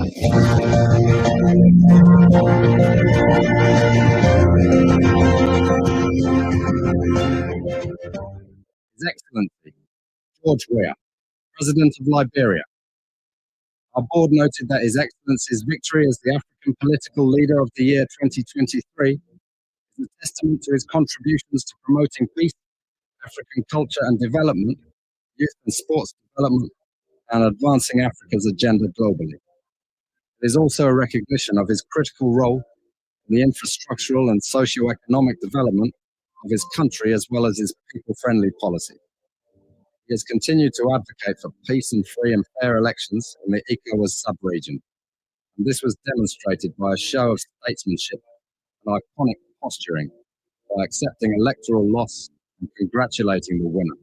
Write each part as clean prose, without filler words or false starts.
His Excellency George Weah, President of Liberia. Our board noted that His Excellency's victory as the African Political Leader of the Year 2023 is a testament to his contributions to promoting peace, African culture and development, youth and sports development, and advancing Africa's agenda globally. It is also a recognition of his critical role in the infrastructural and socio-economic development of his country as well as his people-friendly policy. He has continued to advocate for peace and free and fair elections in the ECOWAS sub-region, and this was demonstrated by a show of statesmanship and iconic posturing by accepting electoral loss and congratulating the winner.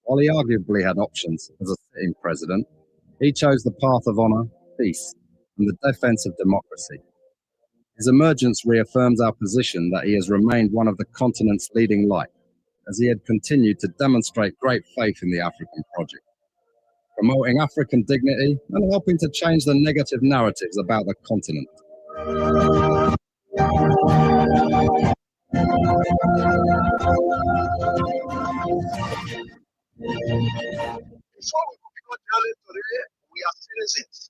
While he arguably had options as a sitting president, he chose the path of honor, peace, and the defense of democracy. His emergence reaffirms our position that he has remained one of the continent's leading light, as he had continued to demonstrate great faith in the African project, promoting African dignity and helping to change the negative narratives about the continent. Before we become journalists today, we are citizens.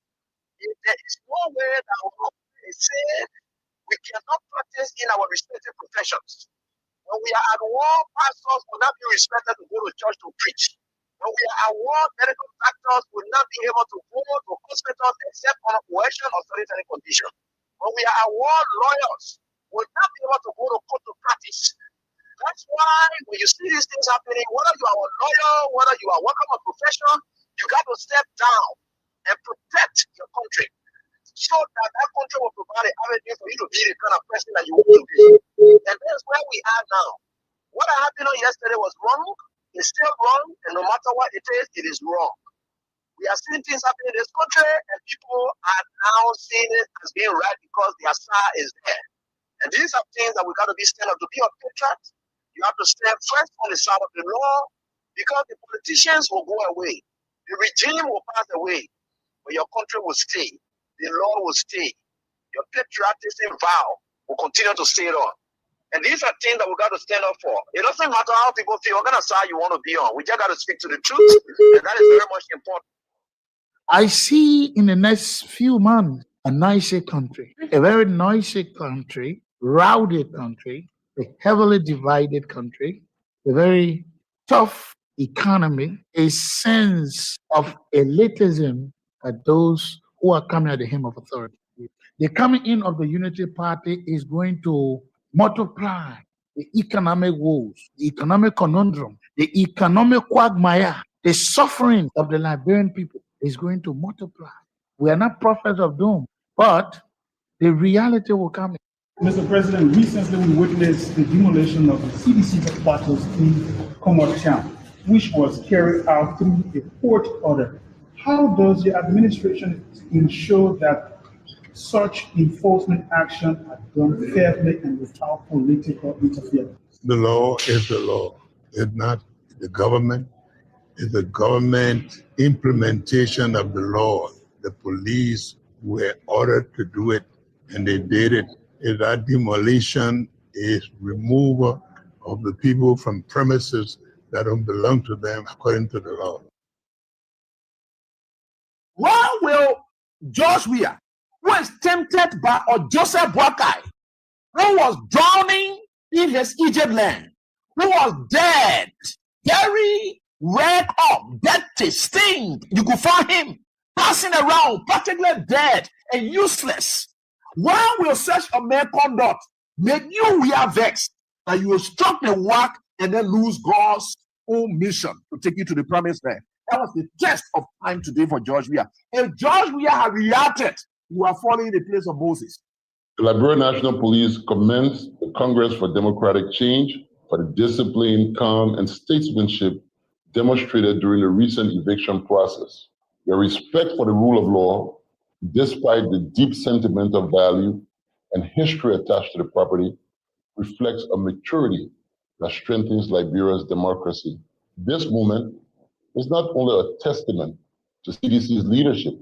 If there is no way that our government is said, we cannot practice in our respective professions. When we are at war, pastors will not be respected to go to church to preach. When we are at war, medical doctors will not be able to go to hospitals except on coercion or solitary condition. When we are at war, lawyers will not be able to go to court to practice. That's why when you see these things happening, whether you are a lawyer, whether you are working on a profession, you got to step down and protect your country so that that country will provide an avenue for you to be the kind of person that you want to be. And that's where we are now. What happened yesterday was wrong. It's still wrong, and no matter what it is wrong. We are seeing things happening in this country, and people are now seeing it as being right because the Assad is there. And these are things that we got to be stand up to be a patriot. You have to stand first on the side of the law because the politicians will go away. The regime will pass away, but your country will stay. The law will stay. Your patriotism vow will continue to stay on. And these are things that we got to stand up for. It doesn't matter how people feel, what kind of side you want to be on. We just got to speak to the truth, and that is very much important. I see in the next few months a noisy country, a very noisy country, rowdy country, a heavily divided country, a very tough economy, a sense of elitism at those who are coming at the hem of authority. The coming in of the Unity Party is going to multiply the economic woes, the economic conundrum, the economic quagmire, the suffering of the Liberian people is going to multiply. We are not prophets of doom, but the reality will come. Mr. President, recently we witnessed the demolition of the CDC headquarters in Comot Town, which was carried out through a court order. How does the administration ensure that such enforcement action are done fairly and without political interference? The law is the law. It's not the government. It's the government implementation of the law. The police were ordered to do it, and they did it. If that demolition is removal of the people from premises that don't belong to them according to the law. Why will George Weah, who is tempted by Joseph Boakai, who was drowning in his Egypt land, who was dead, very red up, dirty, stained, you could find him passing around, practically dead and useless. Why will such a man conduct make you we are vexed that you will struck the work and then lose God's own mission to take you to the promised land? That was the test of time today for George Weah. If George Weah had reacted, you are falling in the place of Moses. The Liberian National Police commends the Congress for Democratic Change for the discipline, calm, and statesmanship demonstrated during the recent eviction process. Their respect for the rule of law, despite the deep sentimental value and history attached to the property, reflects a maturity that strengthens Liberia's democracy. This movement is not only a testament to CDC's leadership,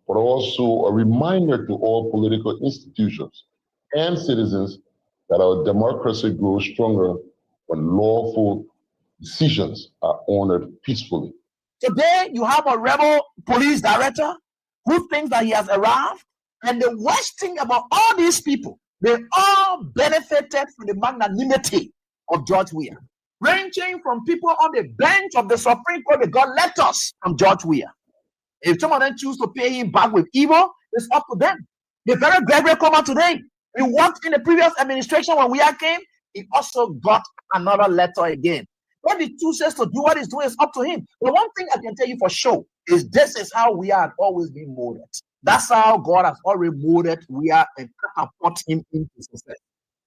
but also a reminder to all political institutions and citizens that our democracy grows stronger when lawful decisions are honored peacefully. Today, you have a rebel police director who thinks that he has arrived. And the worst thing about all these people, they all benefited from the magnanimity of George Weah, ranging from people on the bench of the Supreme Court that got letters from George Weah. If some of them choose to pay him back with evil, it's up to them. The very Gregory Coma today, he worked in the previous administration when Weah came, he also got another letter again. What he chooses to do, what he's doing is up to him. But one thing I can tell you for sure is this is how we are always being molded. That's how God has already molded we are and catapult him into success.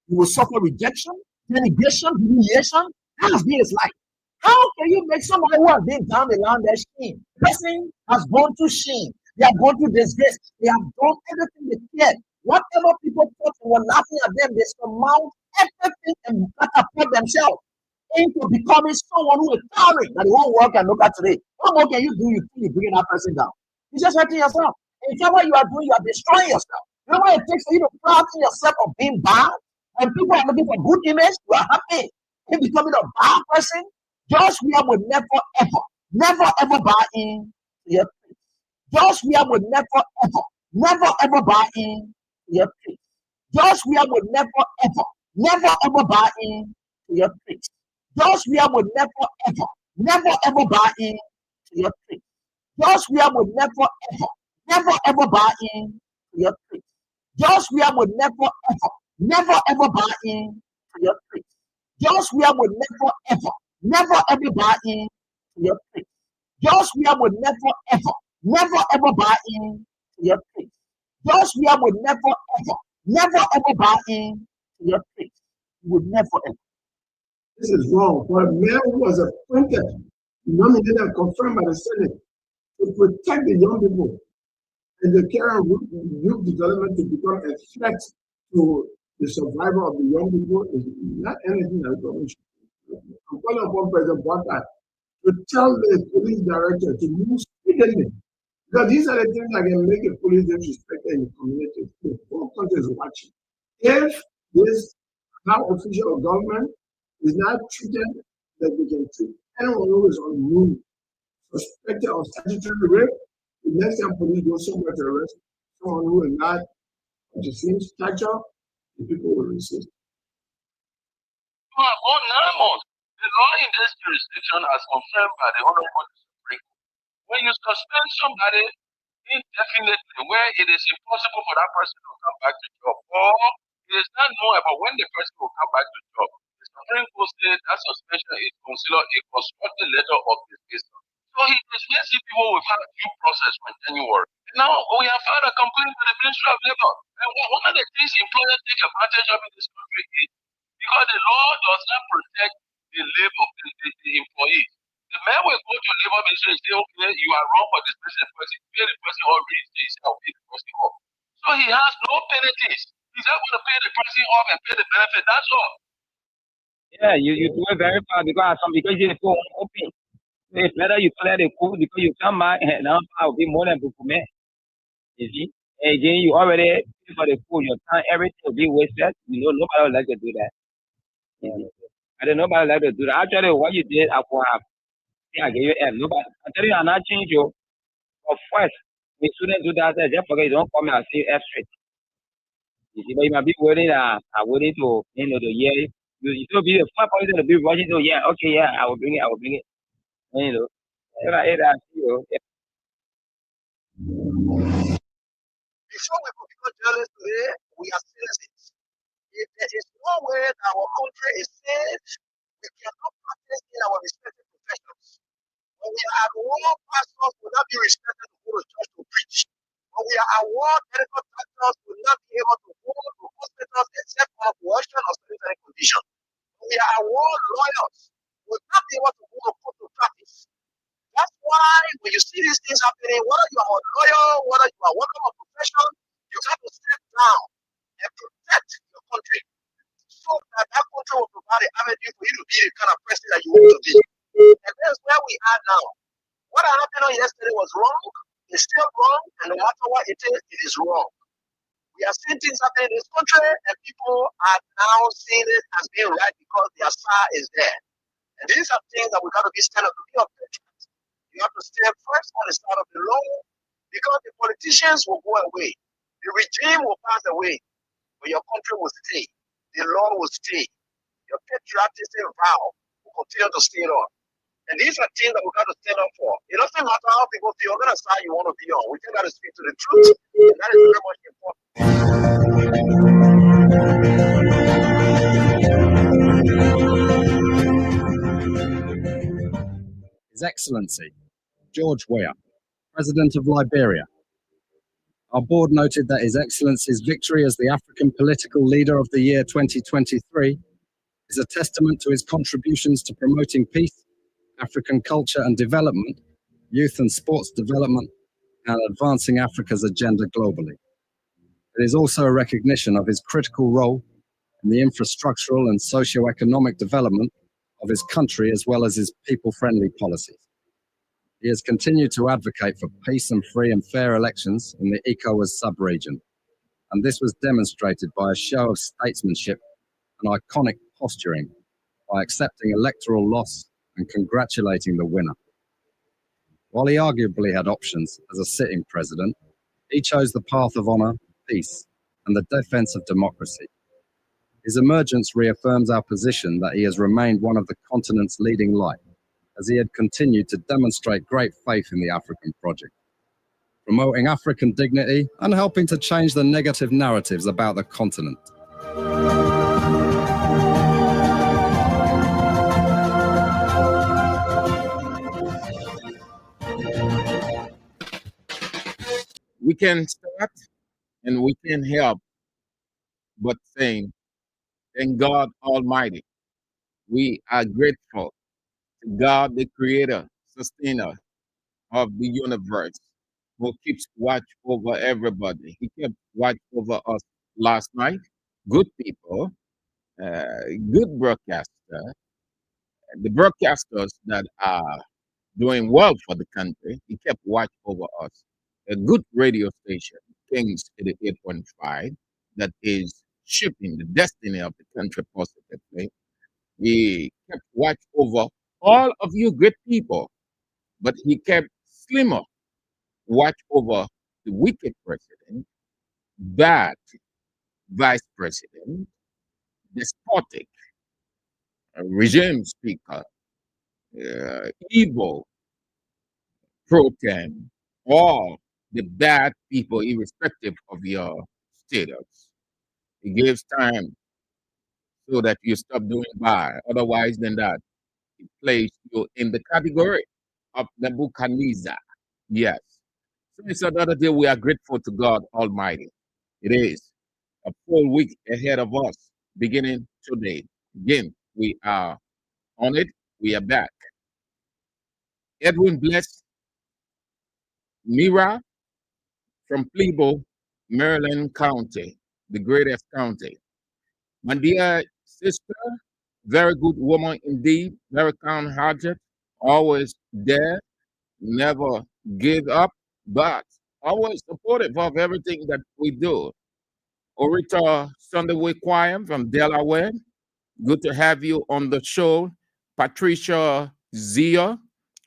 He will suffer rejection, denigration, humiliation. That has been his life. How can you make somebody who has been down the line their shame? Person has gone through shame. They have gone through disgrace. They have done everything they can. Whatever people thought were laughing at them, they surmount everything and catapult themselves into becoming someone who is towering that the whole world can look at today. What more can you do? You think you're bringing that person down? You're just hurting yourself. And what you are doing, you are destroying yourself. You know what it takes for you to flatten yourself of being bad? And people are looking for good image, you are happy in becoming a bad person. George Weah would never ever buy in to your tricks. George Weah would never ever buy in to your tricks. George Weah would never ever buy in to your tricks. George Weah would never ever buy in to your tricks. George Weah would never ever buy in to your tricks. George Weah would never ever buy in to your tricks. George Weah would never ever buy in to your tricks. George Weah would never ever buy in to your tricks. George Weah would never ever buy in to your tricks. He would never ever. This is wrong. For a man who was appointed, nominated, and confirmed by the Senate to protect the young people and the care of youth development to become a threat to the survival of the young people is not anything that the government should do. I'm calling upon President Bwaka to tell the police director to move speedily, because these are the things that can make a police disrespected in the community. The whole country is watching. If this now official government is not treated like they can treat anyone who is on the move, suspected of statutory rape, the next time police go somewhere to arrest someone who is not of the same stature, the people will resist. For about 9 months, the law in this jurisdiction as confirmed by the Honorable Supreme Court. When you suspend somebody indefinitely where it is impossible for that person to come back to job, or it is not known about when the person will come back to job, the Supreme Court said that suspension is considered a constructive letter of dismissal. So he dismissed people without due process from January. Now we have filed a complaint to the Ministry of Labor. And one of the things employers take advantage of in this country is because the law does not protect the labor, the employees. The man will go to labor ministry and say, okay, you are wrong for dismissing the person, pay the person or register yourself, pay the person off. So he has no penalties. He's not going to pay the person off and pay the benefit, that's all. Yeah, you do it very fast because you go open. It's better you clear the code because you come back and now I'll be more than man. You see? And again, you already pay for the food, your time, everything will be wasted. You know, nobody would like to do that. Yeah. I don't know nobody like to do that. Actually, what you did, I could have. Yeah, I gave you nobody. I'm telling you, I'm not changing you. But first, when students do that, just forget you don't come and say F straight. You see, but you might be waiting, waiting to, the year. You still be the first person to be rushing to, yeah, okay, yeah, I will bring it. You know, Before we become jealous today, we are citizens. If there is no way that our country is safe, we cannot practice in our respective professions. When we are at war, pastors will not be respected to go to church to preach. When we are at war, medical doctors will not be able to go to hospitals except for coercion or sanitary conditions. When we are at war, lawyers will not be able to go to court to practice. That's why when you see these things happening, whether you are a lawyer, whether you are working on a profession, you have to step down and protect your country so that that country will provide an avenue for you to be the kind of person that you want to be. And that's where we are now. What happened on yesterday was wrong. It's still wrong, and no matter what it is wrong. We are seeing things happening in this country, and people are now seeing it as being right because their star is there. And these are things that we got to be standing up to be of patriots. You have to stand first on the side of the law, because the politicians will go away, the regime will pass away, but your country will stay, the law will stay, your patriotism vow will continue to stay on. And these are things that we got to stand up for. It doesn't matter how people feel, you're going to side you want to be on. We just got to speak to the truth, and that is very much important. His Excellency George Weah, President of Liberia. Our board noted that His Excellency's victory as the African Political Leader of the Year 2023 is a testament to his contributions to promoting peace, African culture and development, youth and sports development, and advancing Africa's agenda globally. It is also a recognition of his critical role in the infrastructural and socio-economic development of his country, as well as his people-friendly policies. He has continued to advocate for peace and free and fair elections in the ECOWAS sub-region, and this was demonstrated by a show of statesmanship and iconic posturing by accepting electoral loss and congratulating the winner. While he arguably had options as a sitting president, he chose the path of honor, peace, and the defense of democracy. His emergence reaffirms our position that he has remained one of the continent's leading light, as he had continued to demonstrate great faith in the African project, promoting African dignity and helping to change the negative narratives about the continent. We can start and we can help but saying, thank God Almighty. We are grateful to God, the creator, sustainer of the universe, who keeps watch over everybody. He kept watch over us last night. Good people, good broadcaster, the broadcasters that are doing well for the country. He kept watch over us. A good radio station, Kings 88.5, that is shaping the destiny of the country positively. He kept watch over all of you great people, but he kept slimmer watch over the wicked president, bad vice president, despotic regime speaker, evil pro tem, all the bad people, irrespective of your status. He gives time so that you stop doing bad. Otherwise than that, he placed you in the category of Nebuchadnezzar. Yes. So it's another day we are grateful to God Almighty. It is a full week ahead of us, beginning today. Again, we are on it. We are back. Edwin bless Mira from Plebo, Maryland County, the greatest county. My dear sister, very good woman indeed, very kind-hearted, always there, never give up, but always supportive of everything that we do. Orita Sunday Week Choir from Delaware, good to have you on the show. Patricia Zia,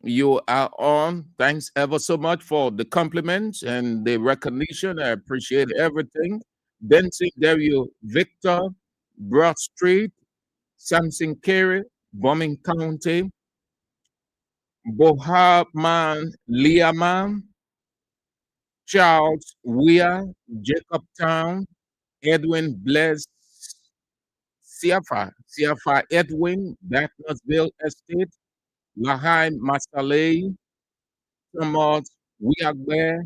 you are on. Thanks ever so much for the compliments and the recognition. I appreciate everything. Benson Dario Victor, Broad Street, Samson Carey, Bombing County, Boharman Liaman, Charles Weir, Jacob Town, Edwin Bless, Siafa Edwin, Batnasville Estate, Lahai Masalei, Thomas Wiagbe,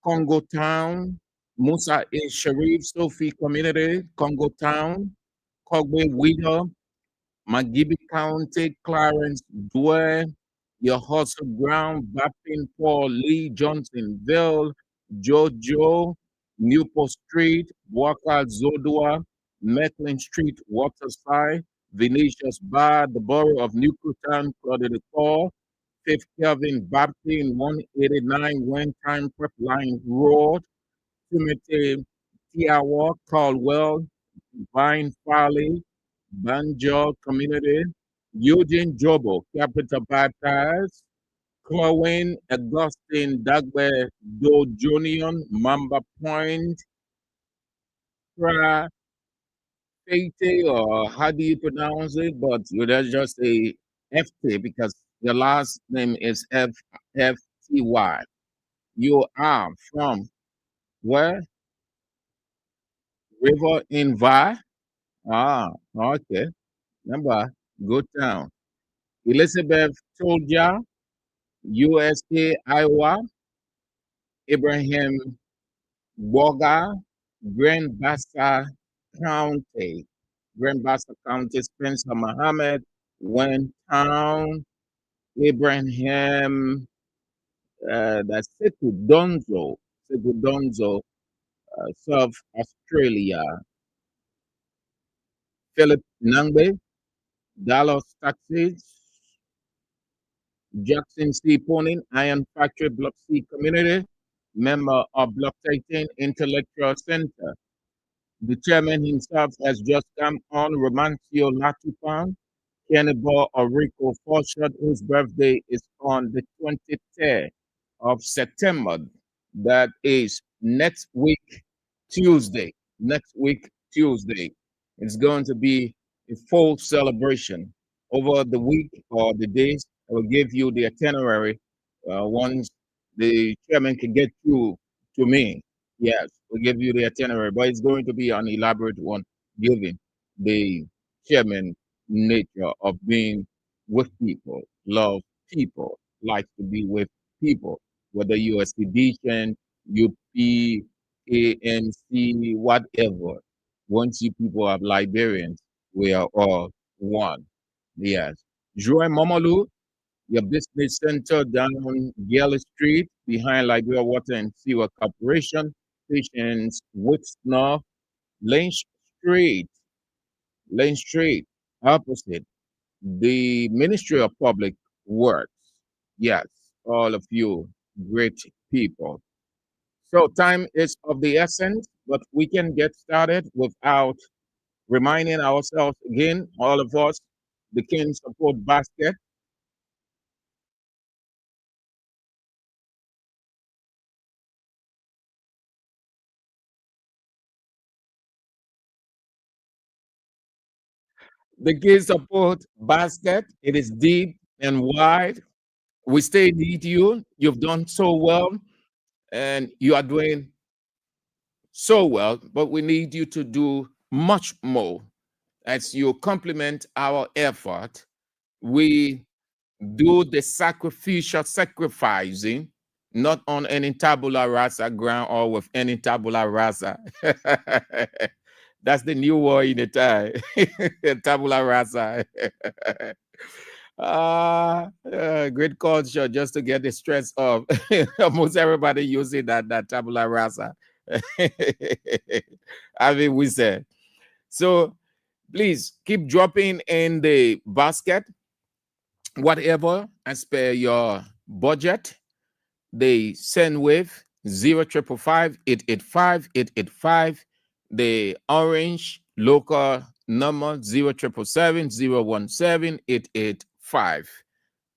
Congo Town, Musa A. Sharif, Sophie Community, Congo Town, Kogbe Widow, Magibi County, Clarence Dwyer, Your Hustle Ground, Bappin Paul Lee, Johnsonville, Jojo, Newport Street, Waka Zodua, Mecklin Street, Waterside, Venetia's Bar, the borough of Newport Town, Claudia Decor, Steve Kelvin Baptiste in 189 when Time Prep Line Road, Timothy Tiawa, Caldwell, Vine Farley, Banjo Community, Eugene Jobo, Capital Baptist, Corwin Augustine Dagbe Do Junior, Mamba Point, Fra Fate, or how do you pronounce it? But you just say FT because your last name is FFTY. You are from where? River in Vi? Ah, okay. Remember, good town. Elizabeth Tolja, USA, Iowa. Ibrahim Boga, Grand Bassa County. Grand Bassa County, Spencer Mohammed, went town. Abraham, that's Seku Donzo, South Australia. Philip Nangbe, Dallas, Texas. Jackson C. Poning, Iron Factory, Block C Community, member of Block 13 Intellectual Center. The chairman himself has just come on, Romancio Latupan, Cannibal Orico Forshot, whose birthday is on the 23rd of September. That is next week, Tuesday. Next week, Tuesday. It's going to be a full celebration over the week or the days. I will give you the itinerary once the chairman can get through to me. Yes, we'll give you the itinerary, but it's going to be an elaborate one, given the chairman nature of being with people, love people, likes to be with people, whether you're a seditious, UP, ANC, whatever. Once you people are Liberians, we are all one. Yes. Joy Momalu, your business center down on Gale Street behind Liberia Water and Sewer Corporation, Patience Whitnall, Lane Street, Lane Street, opposite the Ministry of Public Works. Yes, all of you great people. So time is of the essence, but we can get started without reminding ourselves again, all of us, the King Support Basket. The King Support Basket, it is deep and wide. We still need you. You've done so well, and you are doing so well, but we need you to do much more. As you complement our effort, we do the sacrificial sacrificing, not on any tabula rasa ground or with any tabula rasa. That's the new word in the time. Tabula rasa. Great culture just to get the stress off. Almost everybody using that tabula rasa. I mean, we said. So please keep dropping in the basket whatever as per your budget. They send with 0555885 the orange local number 0777017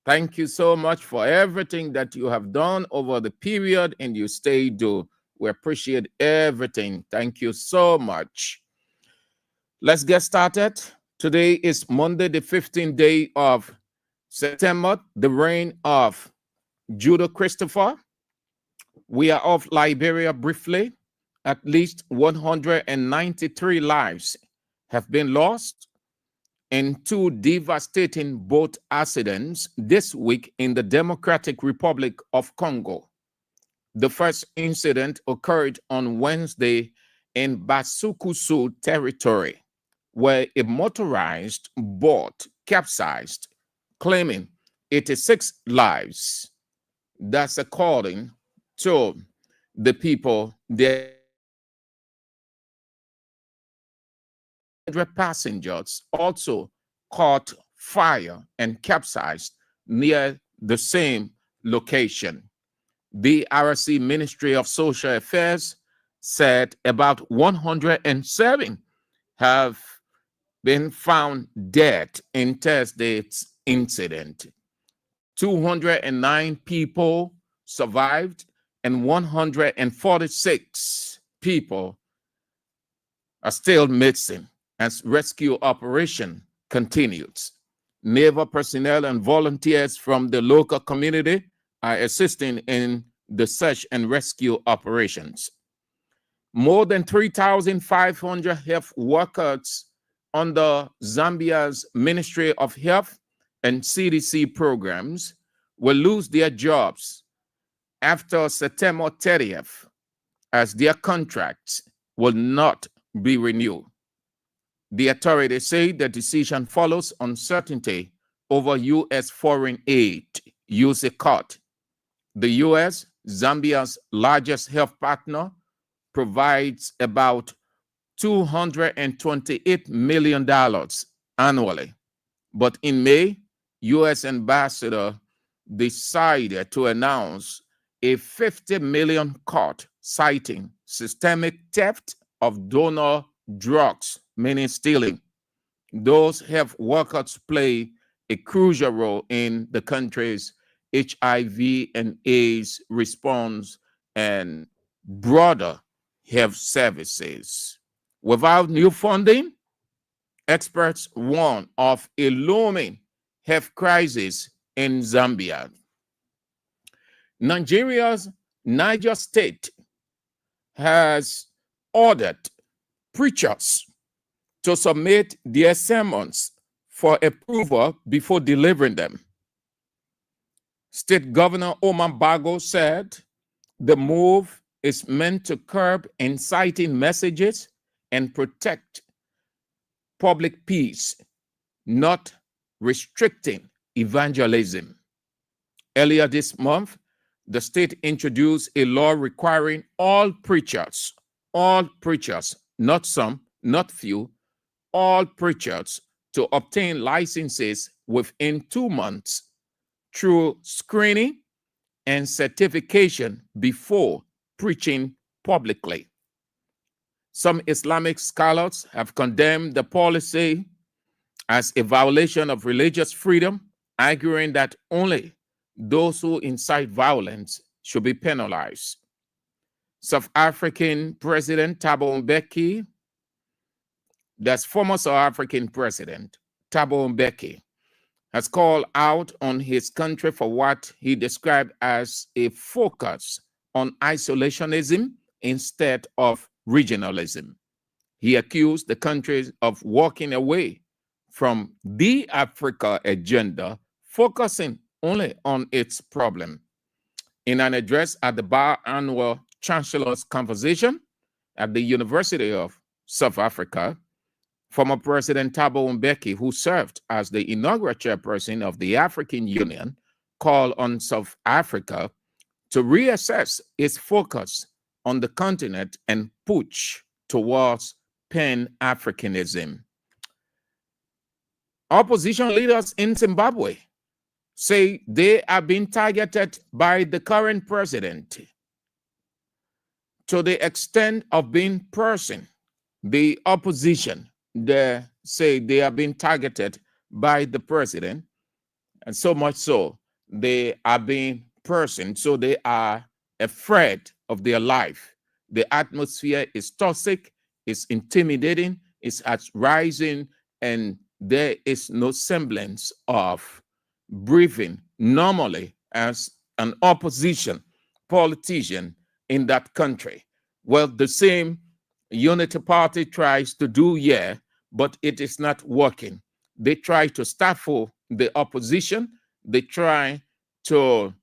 Thank you so much for everything that you have done over the period and you stay do. We appreciate everything. Thank you so much. Let's get started. Today is Monday, the 15th day of September, the reign of Judah Christopher. We are of Liberia briefly. At least 193 lives have been lost in two devastating boat accidents this week in the Democratic Republic of Congo. The first incident occurred on Wednesday in Basukusu territory, where a motorized boat capsized, claiming 86 lives. That's according to the people. The passengers also caught fire and capsized near the same location. The RC Ministry of Social Affairs said about 107 have been found dead in Thursday's incident. 209 people survived and 146 people are still missing as rescue operation continues. Naval personnel and volunteers from the local community are assisting in the search and rescue operations. More than 3,500 health workers under Zambia's Ministry of Health and CDC programs will lose their jobs after September 30th, as their contracts will not be renewed. The authorities say the decision follows uncertainty over U.S. foreign aid use cut. The U.S., Zambia's largest health partner, provides about $228 million annually. But in May, U.S. ambassador decided to announce a $50 million cut, citing systemic theft of donor drugs, meaning stealing. Those health workers play a crucial role in the country's HIV and AIDS response and broader health services. Without new funding, experts warn of a looming health crisis in Zambia. Nigeria's Niger State has ordered preachers to submit their sermons for approval before delivering them. State Governor Omar Bago said the move is meant to curb inciting messages and protect public peace, not restricting evangelism. Earlier this month, the state introduced a law requiring all preachers, not some, not few, all preachers to obtain licenses within 2 months through screening and certification before preaching publicly. Some Islamic scholars have condemned the policy as a violation of religious freedom, arguing that only those who incite violence should be penalized. South African President Thabo Mbeki, that's former South African President Thabo Mbeki, has called out on his country for what he described as a focus on isolationism instead of regionalism. He accused the country of walking away from the Africa agenda, focusing only on its problem. In an address at the biannual Chancellor's Conversation at the University of South Africa, former President Thabo Mbeki, who served as the inaugural chairperson of the African Union, called on South Africa to reassess its focus on the continent and push towards Pan-Africanism. Opposition leaders in Zimbabwe say they are being targeted by the current president to the extent of being person. The opposition, they say they are being targeted by the president, and so much so they are being person, so they are afraid of their life. The atmosphere is toxic, it's intimidating, it's at rising, and there is no semblance of breathing normally as an opposition politician in that country. Well, the same Unity Party tries to do here, but it is not working. They try to stifle the opposition. They try to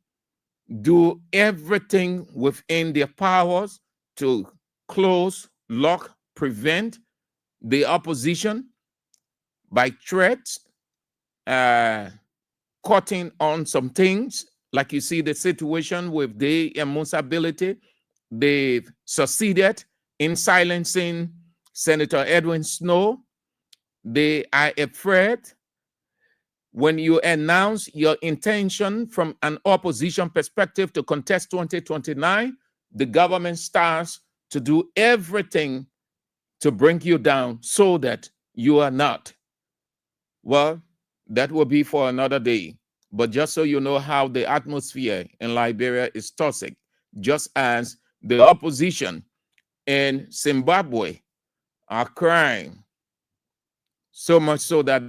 do everything within their powers to close, lock, prevent the opposition by threats, cutting on some things, like you see the situation with the Musability. They've succeeded in silencing Senator Edwin Snow. They are afraid when you announce your intention from an opposition perspective to contest 2029, the government starts to do everything to bring you down so that you are not. Well, that will be for another day. But just so you know how the atmosphere in Liberia is toxic, just as the opposition in Zimbabwe are crying, so much so that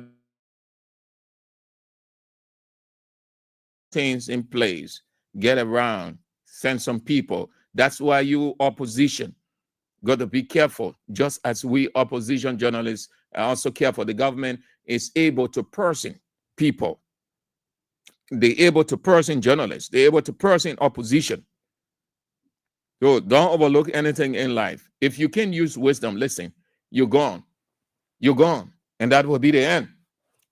things in place, get around, send some people. That's why you opposition got to be careful, just as we opposition journalists are also careful. The government is able to person people. They're able to person journalists. They're able to person opposition. So don't overlook anything in life. If you can use wisdom, listen, you're gone. You're gone. And that will be the end.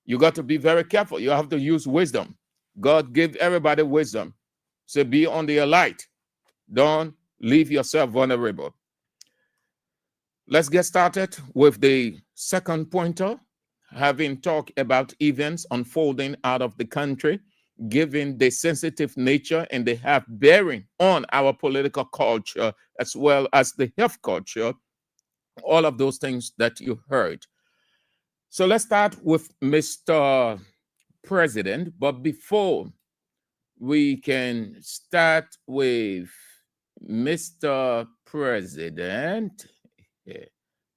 You got to be very careful. You have to use wisdom. God gave everybody wisdom. So be on the alert. Don't leave yourself vulnerable. Let's get started with the second pointer, having talked about events unfolding out of the country, given the sensitive nature and they have bearing on our political culture as well as the health culture, all of those things that you heard. So let's start with Mr. President, but before we can start with Mr. President,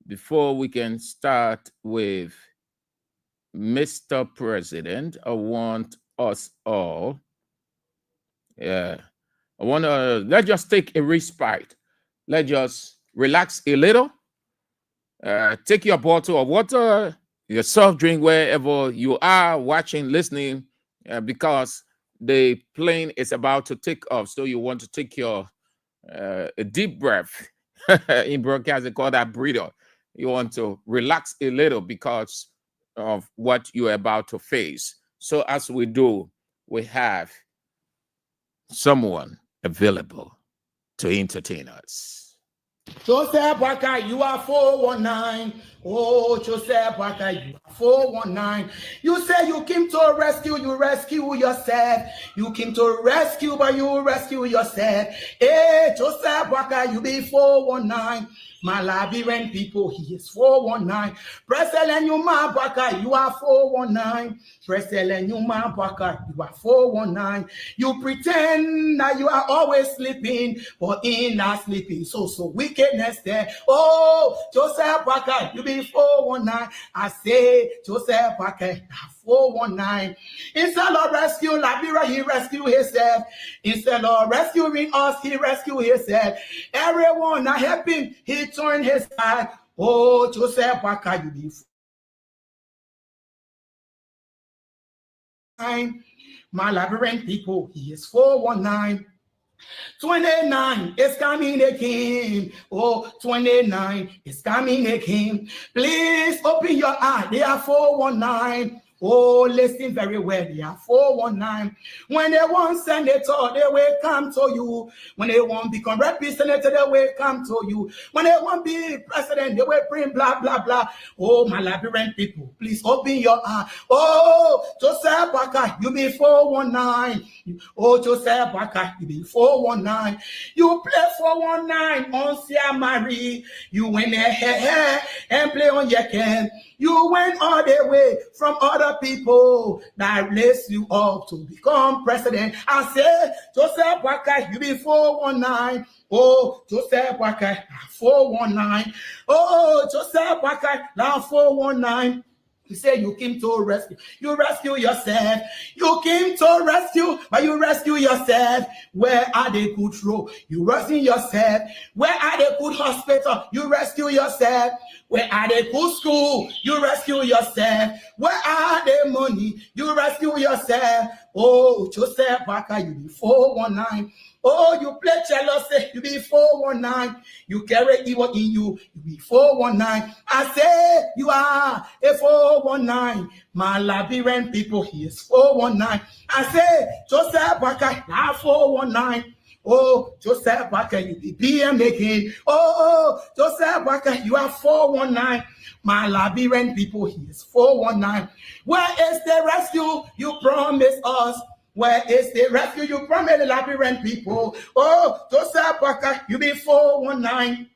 before we can start with Mr. President, I want us all, let's just take a respite. Let's just relax a little. Take your bottle of water, your soft drink, wherever you are watching, listening, because the plane is about to take off. So you want to take your a deep breath. In broadcasting, call that breather. You want to relax a little because of what you're about to face. So as we do, we have someone available to entertain us. Joseph Waka, you are 419. Oh, Joseph Waka, you are 419. You say you came to rescue, you rescue yourself. You came to rescue, but you rescue yourself. Hey, Joseph Waka, you be 419. My labyrinth people, he is 419. Preselen you ma baka, you are 419. Preselen you ma baka, you are 419. You pretend that you are always sleeping, but in not sleeping. So wickedness there. Oh, Joseph Baka, you be 419. I say, Joseph Baka, 419. Instead of rescue Liberia, he rescue himself. Instead of rescuing us, he rescue himself. Everyone that help him, he turned his side. Oh, Joseph Baka, you be 419. My labyrinth people, he is 419. 29 is coming again. Oh, 29 is coming again. Please open your eye. They are 419. Oh, listen very well. They are 419. When they want senator, they will come to you. When they want become representative, they will come to you. When they want be president, they will bring blah, blah, blah. Oh, my labyrinth people, please open your eye. Oh, Joseph Baka, you be 419. Oh, Joseph Baka, you be 419. You play 419 on Sia Marie. You win a and play on your can. You went all the way from other people that raised you up to become president. I say, Joseph Baka, you be 419. Oh, Joseph Baka, 419. Oh, Joseph Baka, now 419. You say you came to rescue. You rescue yourself. You came to rescue, but you rescue yourself. Where are the good road? You rescue yourself. Where are the good hospital? You rescue yourself. Where are the good school? You rescue yourself. Where are the money? You rescue yourself. Oh, Joseph Baka, you be 419. Oh, you play jealousy, you be 419. You carry evil in you, you be 419. I say you are a 419. My labyrinth people, he is 419. I say Joseph Baka, now 419. Oh, Joseph Parker, you be PM making. Oh, Joseph Parker, you are 419. My Liberian people, he is 419. Where is the rescue you promised us? Where is the rescue you promised the Liberian people? Oh, Joseph Parker, you be 419.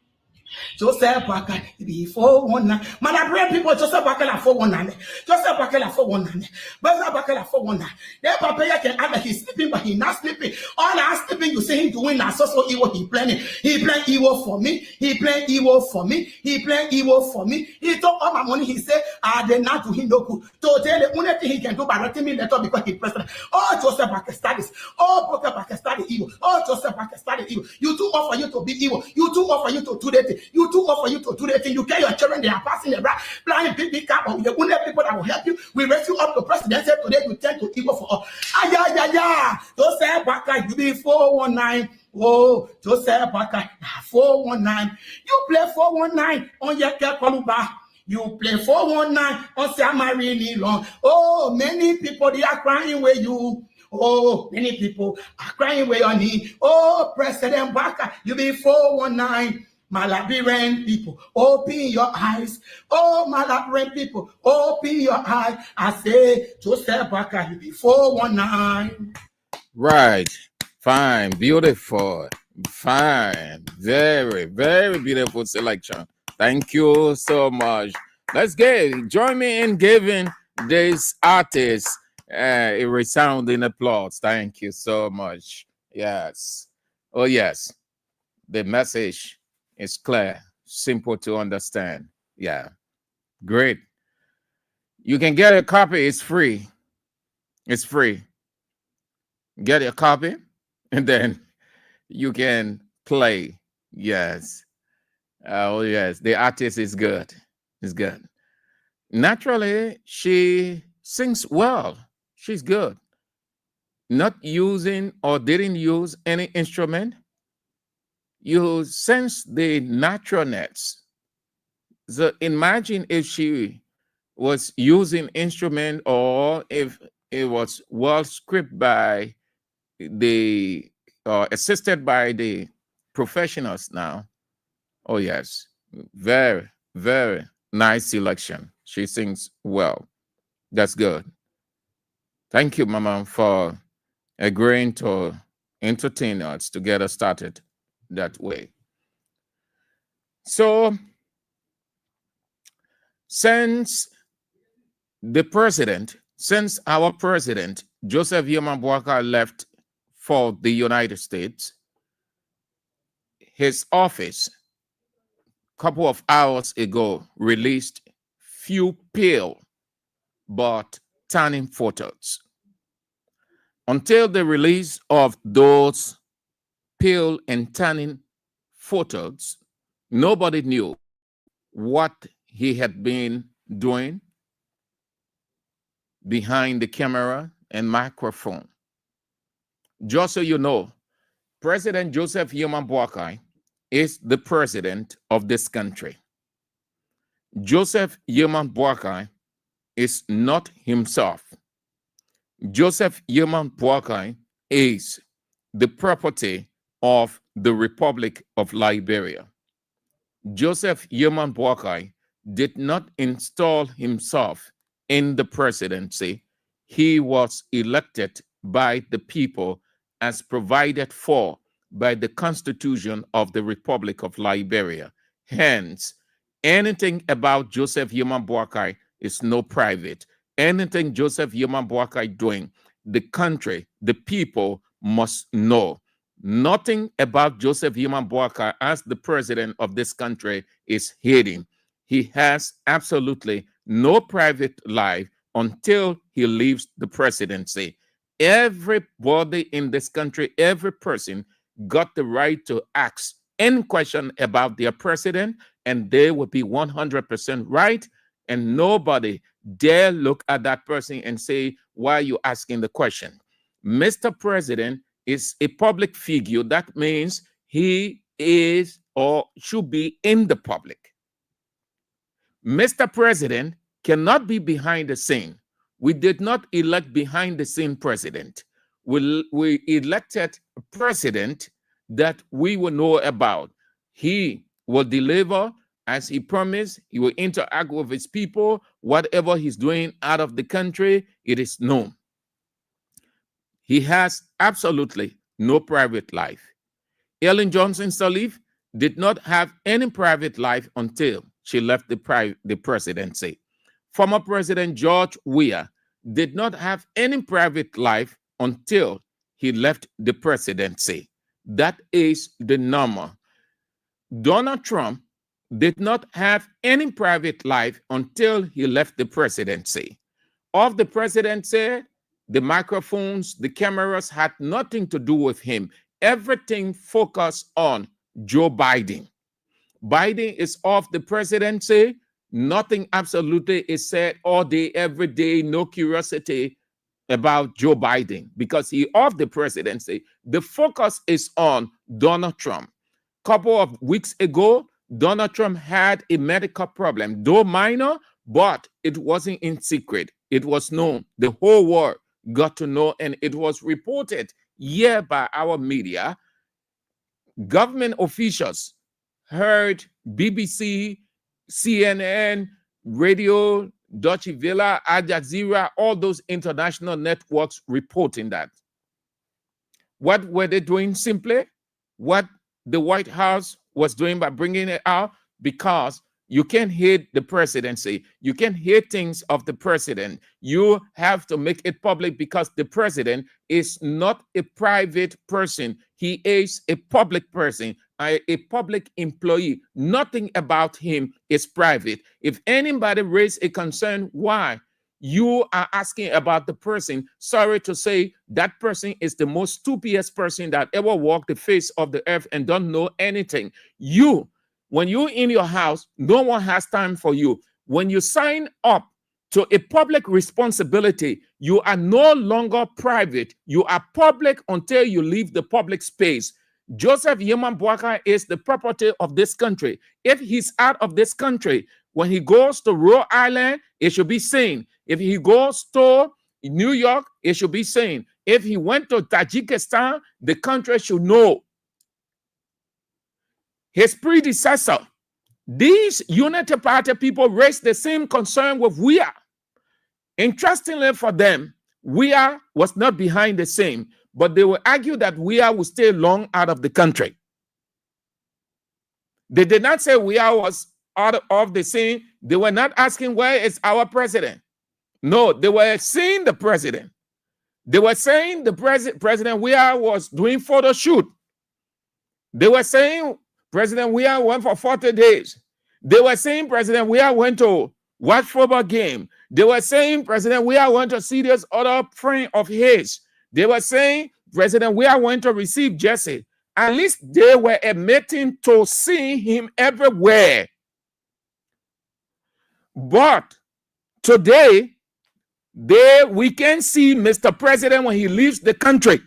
Joseph Parker, be 419. Man, I pray people, Joseph Parker, 419. Joseph Parker, 419. Joseph Parker, 419. Then Papa can act like he's sleeping, but he's not sleeping. All I'm sleeping, you see him doing that so evil. He planning. He planned evil for me. He planned evil for me. He planned evil for me. He took all my money. He said, I did not do him no good. So the only thing he can do by writing me letter because he president. Oh, Joseph Parker studies. Oh, Joseph Parker study evil. Oh, Joseph Parker study evil. You too offer you to be evil. You too offer you to do that thing. You too offer you to do that thing. You care your children, they are passing the right, planning big cap on the only people that will help you. We raise you up to presidency today. You turn to evil for all. Joseph Parker, you be 419. Oh, Joseph Parker, 419. You play 419 on your Kekoluba. You play 419 on Samarini long. Oh, many people they are crying with you. Oh, many people are crying with your knee. Oh, President Baka, you be 419. My Liberian people, open your eyes. Oh, my Liberian people, open your eyes. I say, Joseph Baka, you be 419. Right. Fine. Beautiful. Fine. Very, very beautiful selection. Thank you so much. Let's join me in giving this artist a resounding applause. Thank you so much. Yes. Oh, yes. The message is clear, simple to understand. Yeah. Great. You can get a copy. It's free. It's free. Get a copy and then you can play. Yes. Oh, yes. The artist is good. It's good. Naturally, she sings well. She's good. Not using or didn't use any instrument. You sense the naturalness. So imagine if she was using instrument or if it was well scripted by the assisted by the professionals now. Oh yes, very, very nice selection. She sings well. That's good. Thank you, Mama, for agreeing to entertain us to get us started that way. So, since our president, Joseph Yoman Boakai, left for the United States, his office, a couple of hours ago, released few pale but tanning photos. Until the release of those pale and tanning photos, nobody knew what he had been doing behind the camera and microphone. Just so you know, President Joseph Yoman Boakai is the president of this country. Joseph Yoman Boakai is not himself. Joseph Yoman Boakai is the property of the Republic of Liberia. Joseph Yoman Boakai did not install himself in the presidency. He was elected by the people as provided for by the Constitution of the Republic of Liberia. Hence, anything about Joseph Yoman Boakai is no private. Anything Joseph Yoman Boakai doing, the country, the people must know. Nothing about Joseph Yoman Boakai as the president of this country is hidden. He has absolutely no private life until he leaves the presidency. Everybody in this country, every person got the right to ask any question about their president, and they would be 100% right. And nobody dare look at that person and say, why are you asking the question? Mr. President is a public figure. That means he is or should be in the public. Mr. President cannot be behind the scene. We did not elect behind the scene president. We elected a president that we will know about. He will deliver as he promised. He will interact with his people. Whatever he's doing out of the country, it is known. He has absolutely no private life. Ellen Johnson Sirleaf did not have any private life until she left the presidency. Former President George Weah did not have any private life until he left the presidency. That is the normal. Donald Trump did not have any private life until he left the presidency. Of the presidency, the microphones, the cameras had nothing to do with him. Everything focused on Joe Biden. Biden is off the presidency. Nothing absolutely is said all day, every day. No curiosity about Joe Biden because he off the presidency. The focus is on Donald Trump. Couple of weeks ago, Donald Trump had a medical problem, though minor, but it wasn't in secret. It was known. The whole world got to know, and it was reported here by our media. Government officials heard BBC, CNN, Radio, Deutsche Welle, Al Jazeera, all those international networks reporting that. What were they doing? Simply what the White House was doing by bringing it out, because you can't hate the presidency. You can't hate things of the president. You have to make it public because the president is not a private person. He is a public person, a public employee. Nothing about him is private. If anybody raises a concern, why you are asking about the person, sorry to say, that person is the most stupidest person that ever walked the face of the earth and don't know anything. When you're in your house, no one has time for you. When you sign up to a public responsibility, you are no longer private. You are public until you leave the public space. Joseph Yeman Boakai is the property of this country. If he's out of this country, when he goes to Rhode Island, it should be seen. If he goes to New York, it should be seen. If he went to Tajikistan, the country should know. His predecessor, these Unity Party people raised the same concern with Weah. Interestingly for them, Weah was not behind the scene, but they will argue that Weah will stay long out of the country. They did not say Weah was out of the scene. They were not asking where is our president. No, they were seeing the president. They were saying the President Weah was doing photo shoot. They were saying President Weah went for 40 days. They were saying President Weah went to watch football game. They were saying President Weah went to see this other friend of his. They were saying President Weah went to receive Jesse. At least they were admitting to seeing him everywhere. But today, we can see Mr. President when he leaves the country.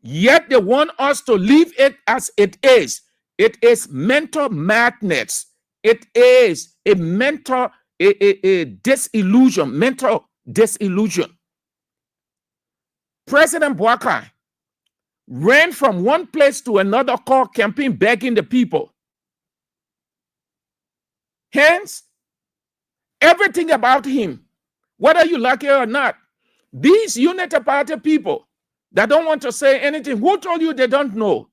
Yet they want us to leave it as it is. It is mental madness. It is a mental disillusion, mental disillusion. President Boakai ran from one place to another called campaign, begging the people. Hence, everything about him, whether you like it or not, these Unity Party people that don't want to say anything, who told you they don't know?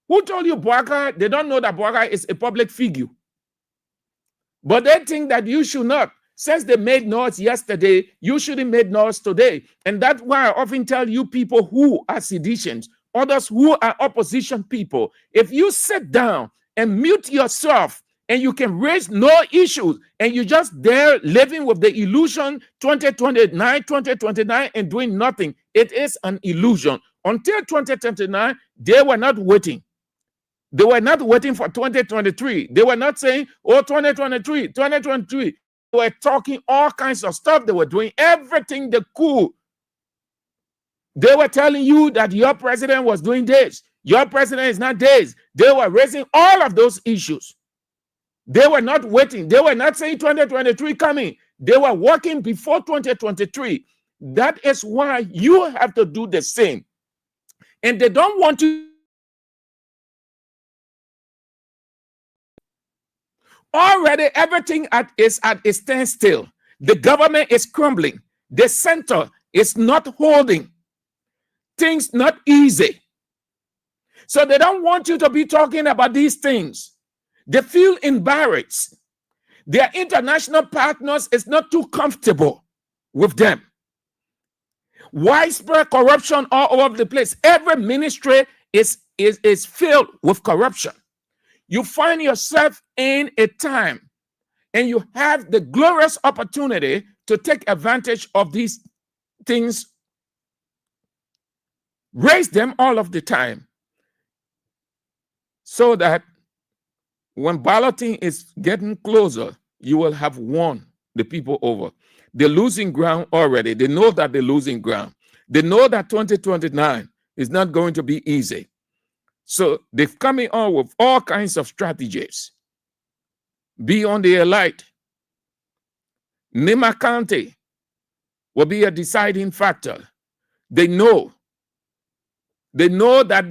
Who told you Boakai? They don't know that Boakai is a public figure. But they think that you should not. Since they made noise yesterday, you shouldn't make noise today. And that's why I often tell you people who are seditions, others who are opposition people, if you sit down and mute yourself and you can raise no issues and you just there living with the illusion 2029 and doing nothing, it is an illusion. Until 2029, they were not waiting. They were not waiting for 2023. They were not saying, oh, 2023. They were talking all kinds of stuff. They were doing everything they could. They were telling you that your president was doing this. Your president is not this. They were raising all of those issues. They were not waiting. They were not saying 2023 coming. They were working before 2023. That is why you have to do the same. And they don't want to Already everything is at a standstill. The government is crumbling. The center is not holding. Things not easy. So they don't want you to be talking about these things. They feel embarrassed. Their international partners is not too comfortable with them. Widespread corruption all over the place. Every ministry is filled with corruption. You find yourself in a time and you have the glorious opportunity to take advantage of these things, raise them all of the time, so that when balloting is getting closer, you will have won the people over. They're losing ground already. They know that they're losing ground. They know that 2029 is not going to be easy. So they're coming on with all kinds of strategies. Be on the alert. Nima County will be a deciding factor. They know that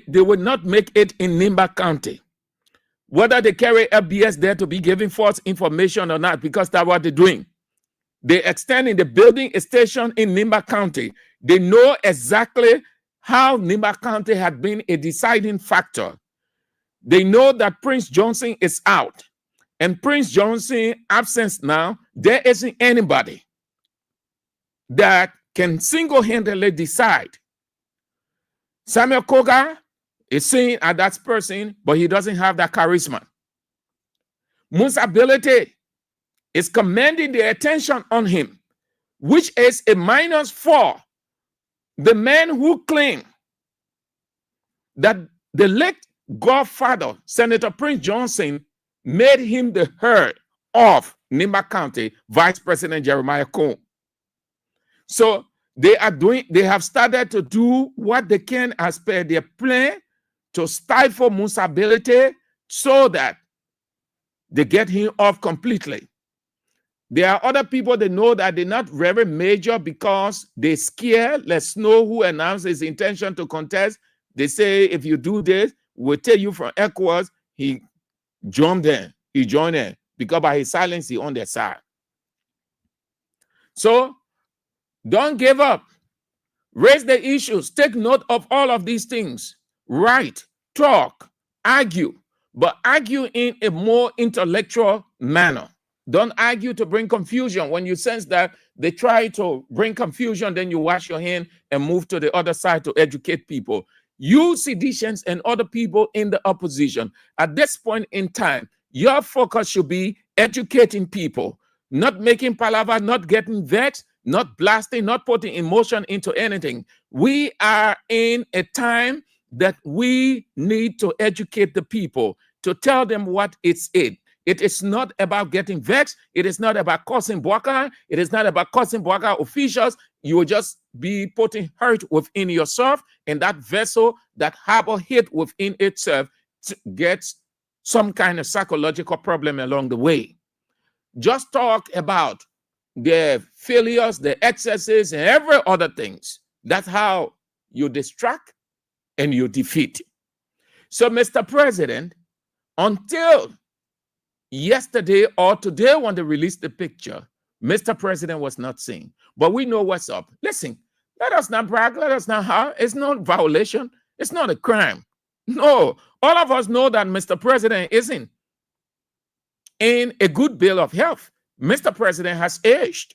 they will not make it in Nimba County. Whether they carry FBS there to be giving false information or not, because that's what they're doing. They extending the building a station in Nimba County. They know exactly how Nimba County had been a deciding factor. They know that Prince Johnson is out. And Prince Johnson absence now, there isn't anybody that can single-handedly decide. Samuel Koga is seen as that person, but he doesn't have that charisma. Musa ability is commanding the attention on him, which is a minus for the men who claim that the late godfather, Senator Prince Johnson, made him the head of Nimba County, Vice President Jeremiah Cohn. So they have started to do what they can as per their plan to stifle Musa's ability so that they get him off completely. There are other people that know that they're not very major because they scare. Let's know who announced his intention to contest. They say, if you do this, we'll tell you from ECOWAS. He jumped in. He joined in because by his silence, he on their side. So don't give up. Raise the issues. Take note of all of these things. Write, talk, argue, but argue in a more intellectual manner. Don't argue to bring confusion. When you sense that they try to bring confusion, then you wash your hand and move to the other side to educate people. You seditionists and other people in the opposition, at this point in time, your focus should be educating people, not making palaver, not getting vexed, not blasting, not putting emotion into anything. We are in a time that we need to educate the people, to tell them what it's it. It is not about getting vexed. It is not about causing Bwaka. It is not about causing Bwaka officials. You will just be putting hurt within yourself, and that vessel that harbor hate within itself gets some kind of psychological problem along the way. Just talk about the failures, the excesses, and every other things. That's how you distract and you defeat. So, Mr. President, until yesterday or today when they released the picture, Mr. President was not seen. But we know what's up. Listen, let us not brag, let us not have. It's not violation. It's not a crime. No, all of us know that Mr. President isn't in a good bill of health. Mr. President has aged.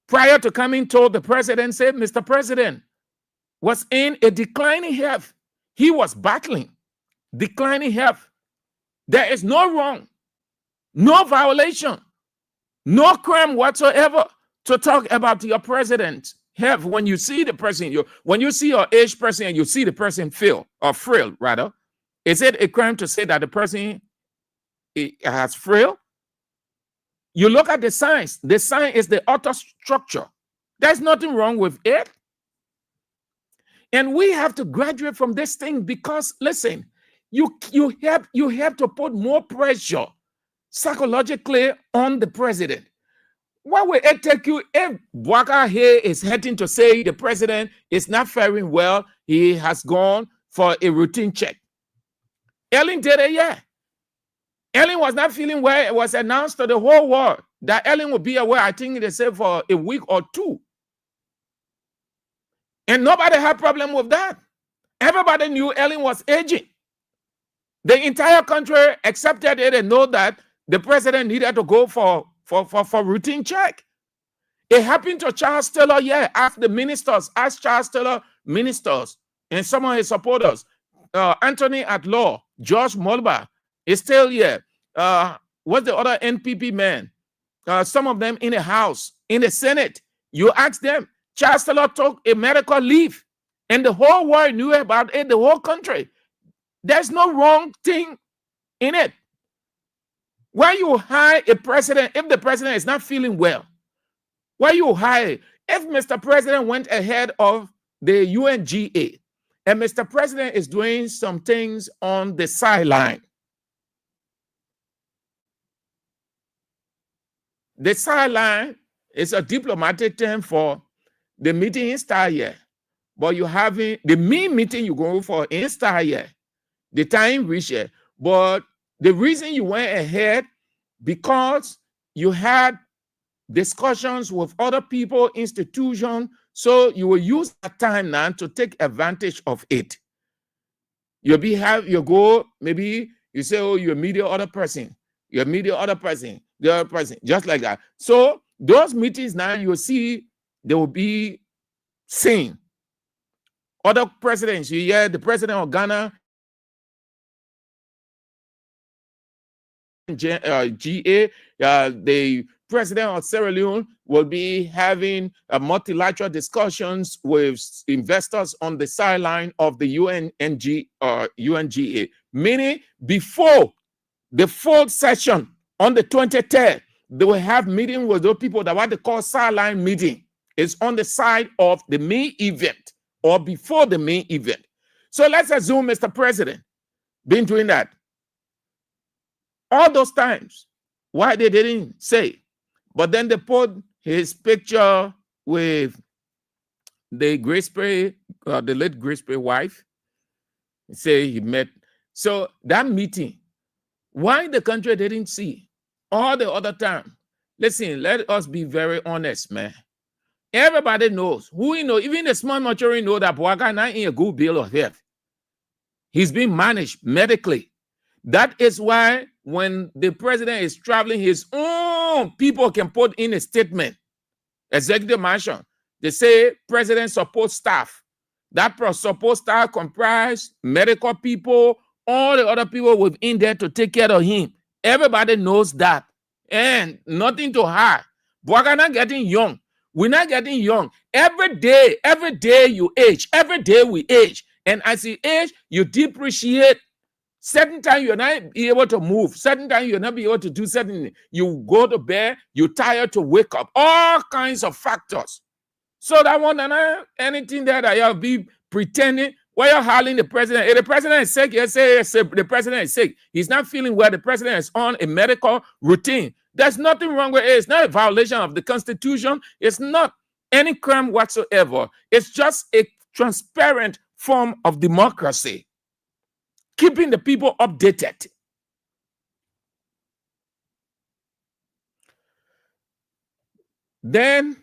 Prior to coming told the president, said Mr. President was in a declining health. He was battling declining health. There is no wrong, no violation, no crime whatsoever to talk about your president health. When you see the person, when you see your aged person and you see the person frail, rather, is it a crime to say that the person has frail? You look at the signs. The sign is the outer structure. There's nothing wrong with it. And we have to graduate from this thing because, listen, you have to put more pressure psychologically on the president. Why will it take you if Bwaka here is heading to say the president is not faring well, he has gone for a routine check? Ellen did it, yeah. Ellen was not feeling well. It was announced to the whole world that Ellen would be away, I think they said for a week or two. And nobody had problem with that. Everybody knew Ellen was aging. The entire country accepted it and know that the president needed to go for routine check. It happened to Charles Taylor, yeah. Ask the ministers, ask Charles Taylor ministers and some of his supporters. Anthony at law, George Mulber is still here. What's the other NPP man? Some of them in the House, in the Senate. You ask them. Charles Taylor took a medical leave, and the whole world knew about it, the whole country. There's no wrong thing in it. When you hire a president, if the president is not feeling well, why you hire? If Mr. President went ahead of the UNGA and Mr. President is doing some things on the sideline, the sideline is a diplomatic term for the meeting in star here, but you having the main meeting you go for in star here, the time reach here. But the reason you went ahead because you had discussions with other people, institutions, so you will use that time now to take advantage of it. You go, maybe you say, oh, you meet the other person, you meet the other person, just like that. So those meetings now you see they will be seen. Other presidents, you hear the president of Ghana, GA, the president of Sierra Leone will be having multilateral discussions with investors on the sideline of the UNGA. Meaning, before the fourth session on the 23rd, they will have meeting with those people that what they call sideline meeting. It's on the side of the main event or before the main event. So let's assume Mr. President been doing that. All those times, why they didn't say, but then they put his picture with the Grace Perry, the late Grace Perry wife. Say he met. So that meeting, why the country didn't see all the other time? Listen, let us be very honest, man. Everybody knows. Who you know, even the small maturity know that Boaga not in a good bill of health. He's being managed medically. That is why when the president is traveling, his own people can put in a statement, executive mansion. They say president support staff. That support staff comprise medical people, all the other people within there to take care of him. Everybody knows that. And nothing to hide. But we're not getting young. We're not getting young. Every day you age. Every day we age. And as you age, you depreciate. Certain time you're not able to move. Certain time you're not be able to do certain. You go to bed, you're tired to wake up. All kinds of factors. So that one and anything there that you'll be pretending while you're hailing the president. If the president is sick, you say the president is sick. He's not feeling well. The president is on a medical routine. There's nothing wrong with it. It's not a violation of the Constitution. It's not any crime whatsoever. It's just a transparent form of democracy. Keeping the people updated. Then,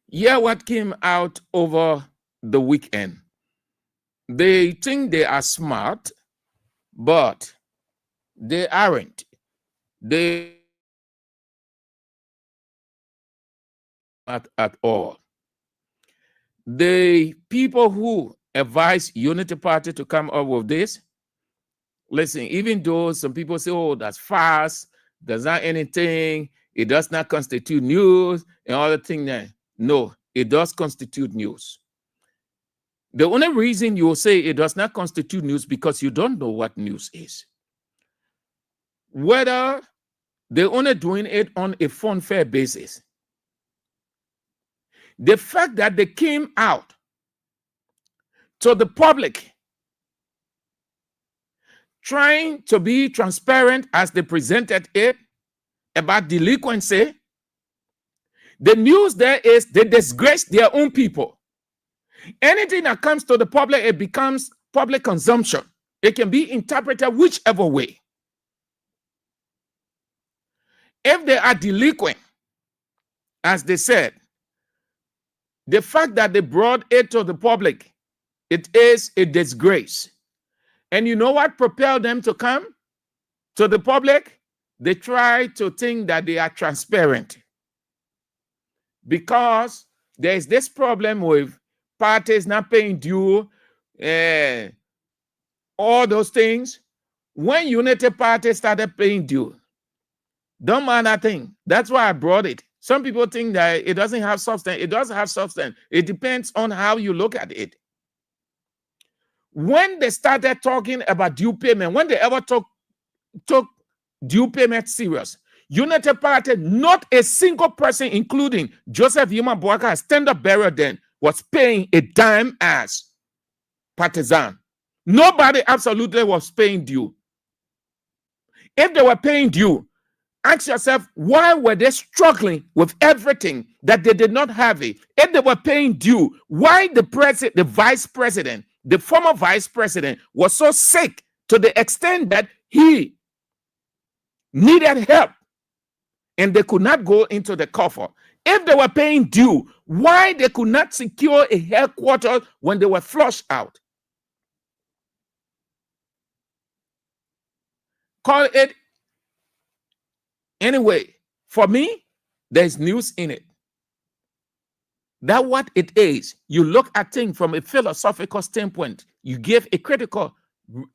yeah, what came out over the weekend? They think they are smart, but they aren't. They at all. The people who advise Unity Party to come up with this, listen, even though some people say, oh, that's fast, there's not anything, it does not constitute news, and all the things there. No, it does constitute news. The only reason you will say it does not constitute news because you don't know what news is. Whether they're only doing it on a funfair basis. The fact that they came out to the public trying to be transparent as they presented it about delinquency, the news there is they disgrace their own people. Anything that comes to the public, it becomes public consumption. It can be interpreted whichever way. If they are delinquent, as they said, the fact that they brought it to the public, it is a disgrace. And you know what propelled them to come to the public? They try to think that they are transparent. Because there is this problem with parties not paying due, all those things. When Unity Party started paying due, don't mind that thing. That's why I brought it. Some people think that it doesn't have substance. It does have substance. It depends on how you look at it. When they started talking about due payment, when they ever took due payment serious, Unity Party, not a single person, including Joseph Yuma Boaka, stand-up bearer then, was paying a dime as partisan. Nobody absolutely was paying due. If they were paying due, ask yourself, why were they struggling with everything that they did not have it? If they were paying due, why the vice president, the former vice president, was so sick to the extent that he needed help and they could not go into the coffer? If they were paying due, why they could not secure a headquarters when they were flushed out? Call it anyway. For me, there's news in it. That's what it is. You look at things from a philosophical standpoint. You give a critical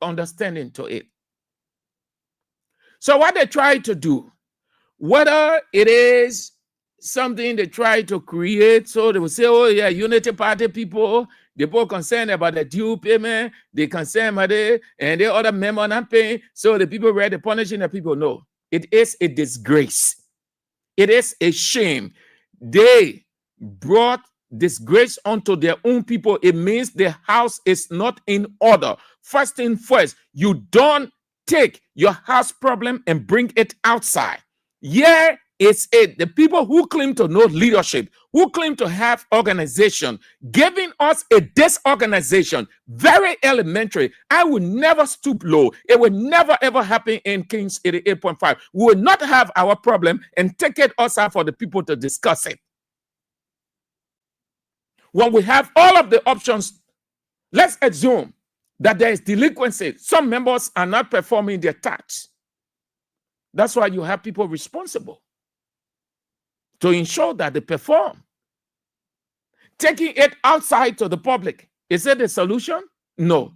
understanding to it. So what they try to do, whether it is something they try to create, so they will say, oh yeah, Unity Party people, they both concerned about the due payment, they concerned about it, and the other member not paying, so the people ready punishing the people. No, it is a disgrace. It is a shame. They brought disgrace onto their own people. It means the house is not in order. First thing first, you don't take your house problem and bring it outside. Yeah, it's it. The people who claim to know leadership, who claim to have organization, giving us a disorganization, very elementary. I will never stoop low. It will never ever happen in Kings 88.5. We will not have our problem and take it outside for the people to discuss it. When we have all of the options, let's assume that there is delinquency. Some members are not performing their tax. That's why you have people responsible to ensure that they perform. Taking it outside to the public, is it a solution? No.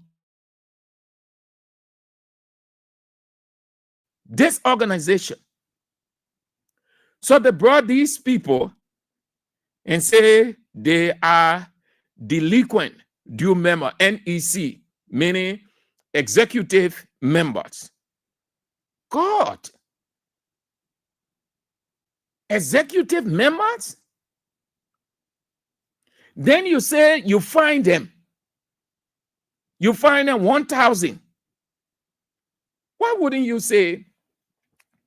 This organization. So they brought these people and say they are delinquent due member, NEC, meaning executive members. God. Executive members? Then you say you find them. You find them 1,000. Why wouldn't you say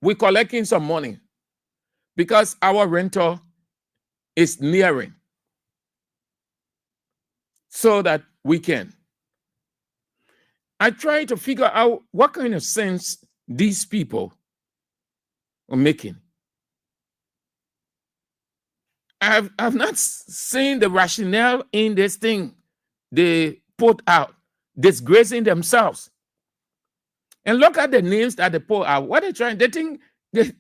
we're collecting some money because our rental is nearing so that we can? I try to figure out what kind of sense these people are making. I've not seen the rationale in this thing they put out, disgracing themselves. And look at the names that they put out. What are they trying? They think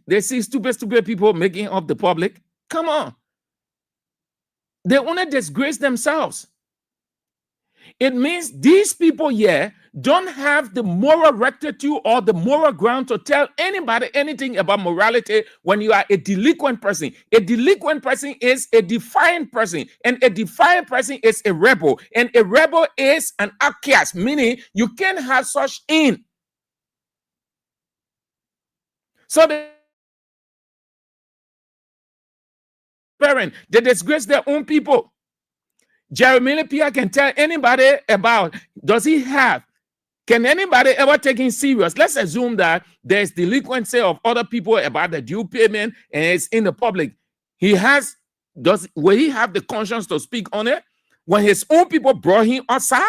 they see stupid people making up the public. Come on. They only disgrace themselves. It means these people here don't have the moral rectitude or the moral ground to tell anybody anything about morality when you are a delinquent person. A delinquent person is a defiant person, and a defiant person is a rebel, and a rebel is an outcast, meaning you can't have such in. So the parent, they disgrace their own people. Jeremy Pierre can tell anybody about, does he have, can anybody ever take him serious? Let's assume that there's delinquency of other people about the due payment and it's in the public. Will he have the conscience to speak on it? When his own people brought him outside?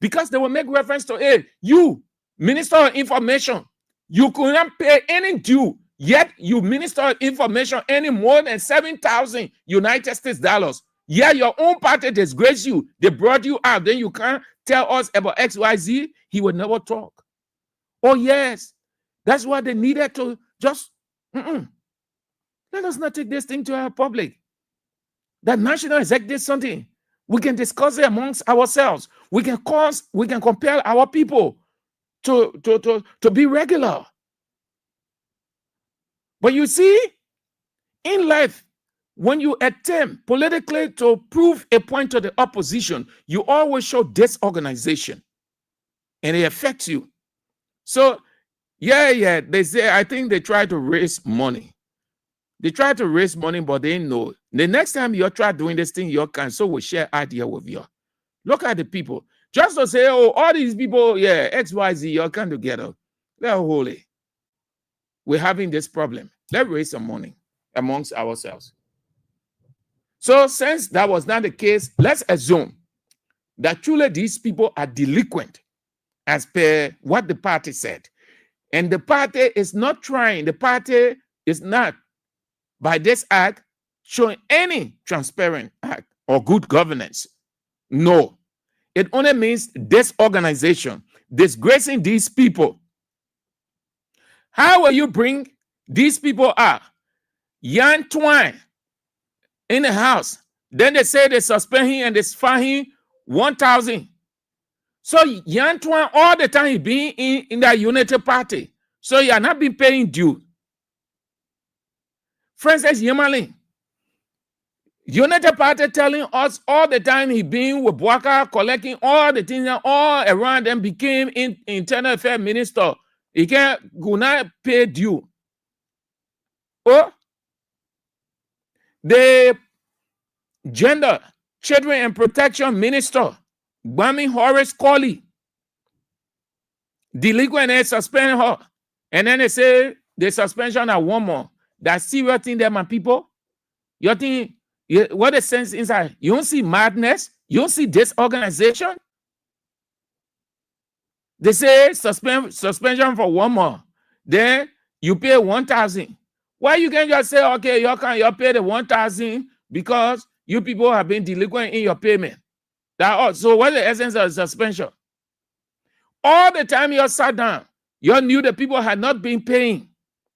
Because they will make reference to it. You, Minister of Information, you could not pay any due Yet you minister information any more than 7,000 United States dollars. Yeah, your own party disgrace you. They brought you out. Then you can't tell us about XYZ. He would never talk. Oh, yes. That's what they needed to just, let us not take this thing to our public. That national executive something. We can discuss it amongst ourselves. We can compel our people to be regular. But you see, in life, when you attempt politically to prove a point to the opposition, you always show disorganization, and it affects you. So, yeah, they say, I think they try to raise money. They try to raise money, but they know. The next time you try doing this thing, you can, so we share idea with you. Look at the people. Just to say, oh, all these people, yeah, XYZ, you come together. They're holy. We're having this problem. Let's raise some money amongst ourselves. So since that was not the case, let's assume that truly these people are delinquent as per what the party said. And the party is not trying, the party is not, by this act, showing any transparent act or good governance. No. It only means disorganization, disgracing these people. How will you bring these people up? Yan Twine in the house. Then they say they suspend him and they fine him 1,000. So Yan Twine, all the time he being in that Unity Party. So he are not been paying due. Francis Yemalin, Unity Party telling us all the time he been with Bwaka, collecting all the things all around them, became internal affairs minister. He can't go not pay due. Oh, the gender, children and protection minister, Gbami Horace Colley, delinquent and suspend her. And then they say the suspension are one more. That serious thing there, my people. You think what the sense inside? You don't see madness, you don't see disorganization. They say suspension for one more. Then you pay 1,000. Why you can just say, okay, you pay the 1,000 because you people have been delinquent in your payment. So what's the essence of suspension? All the time you sat down, you knew the people had not been paying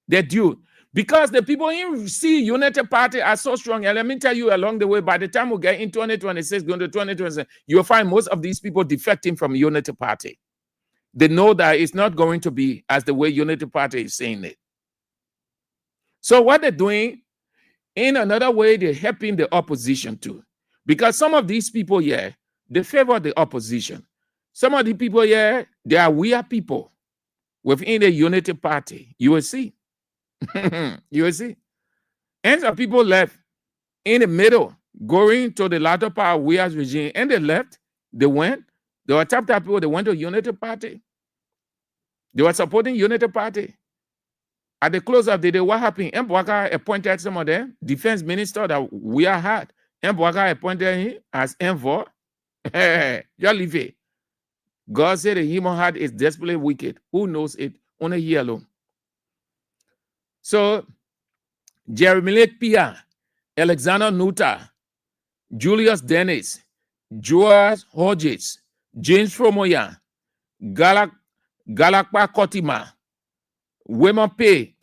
their due because the people in Unity Party are so strong. And let me tell you along the way, by the time we get in 2026, going to 2027, you'll find most of these people defecting from Unity Party. They know that it's not going to be as the way Unity Party is saying it. So what they're doing, in another way, they're helping the opposition too. Because some of these people, yeah, they favor the opposition. Some of the people, yeah, they are weird people within the Unity Party. You will see. You will see. And some people left in the middle, going to the latter part of Weir's regime. And they left, they went. There were top people, they went to Unity Party. They were supporting Unity Party. At the close of the day, what happened? Mbwaka appointed some of them, defense minister that we had. Mbwaka appointed him as envoy. You leave it. God said the human heart is desperately wicked. Who knows it? Only He alone. So, Jeremy Lake Pia, Alexander Nutter, Julius Dennis, Joas Hodges, James Fromoya, Galakpa Kotima, Women Pay,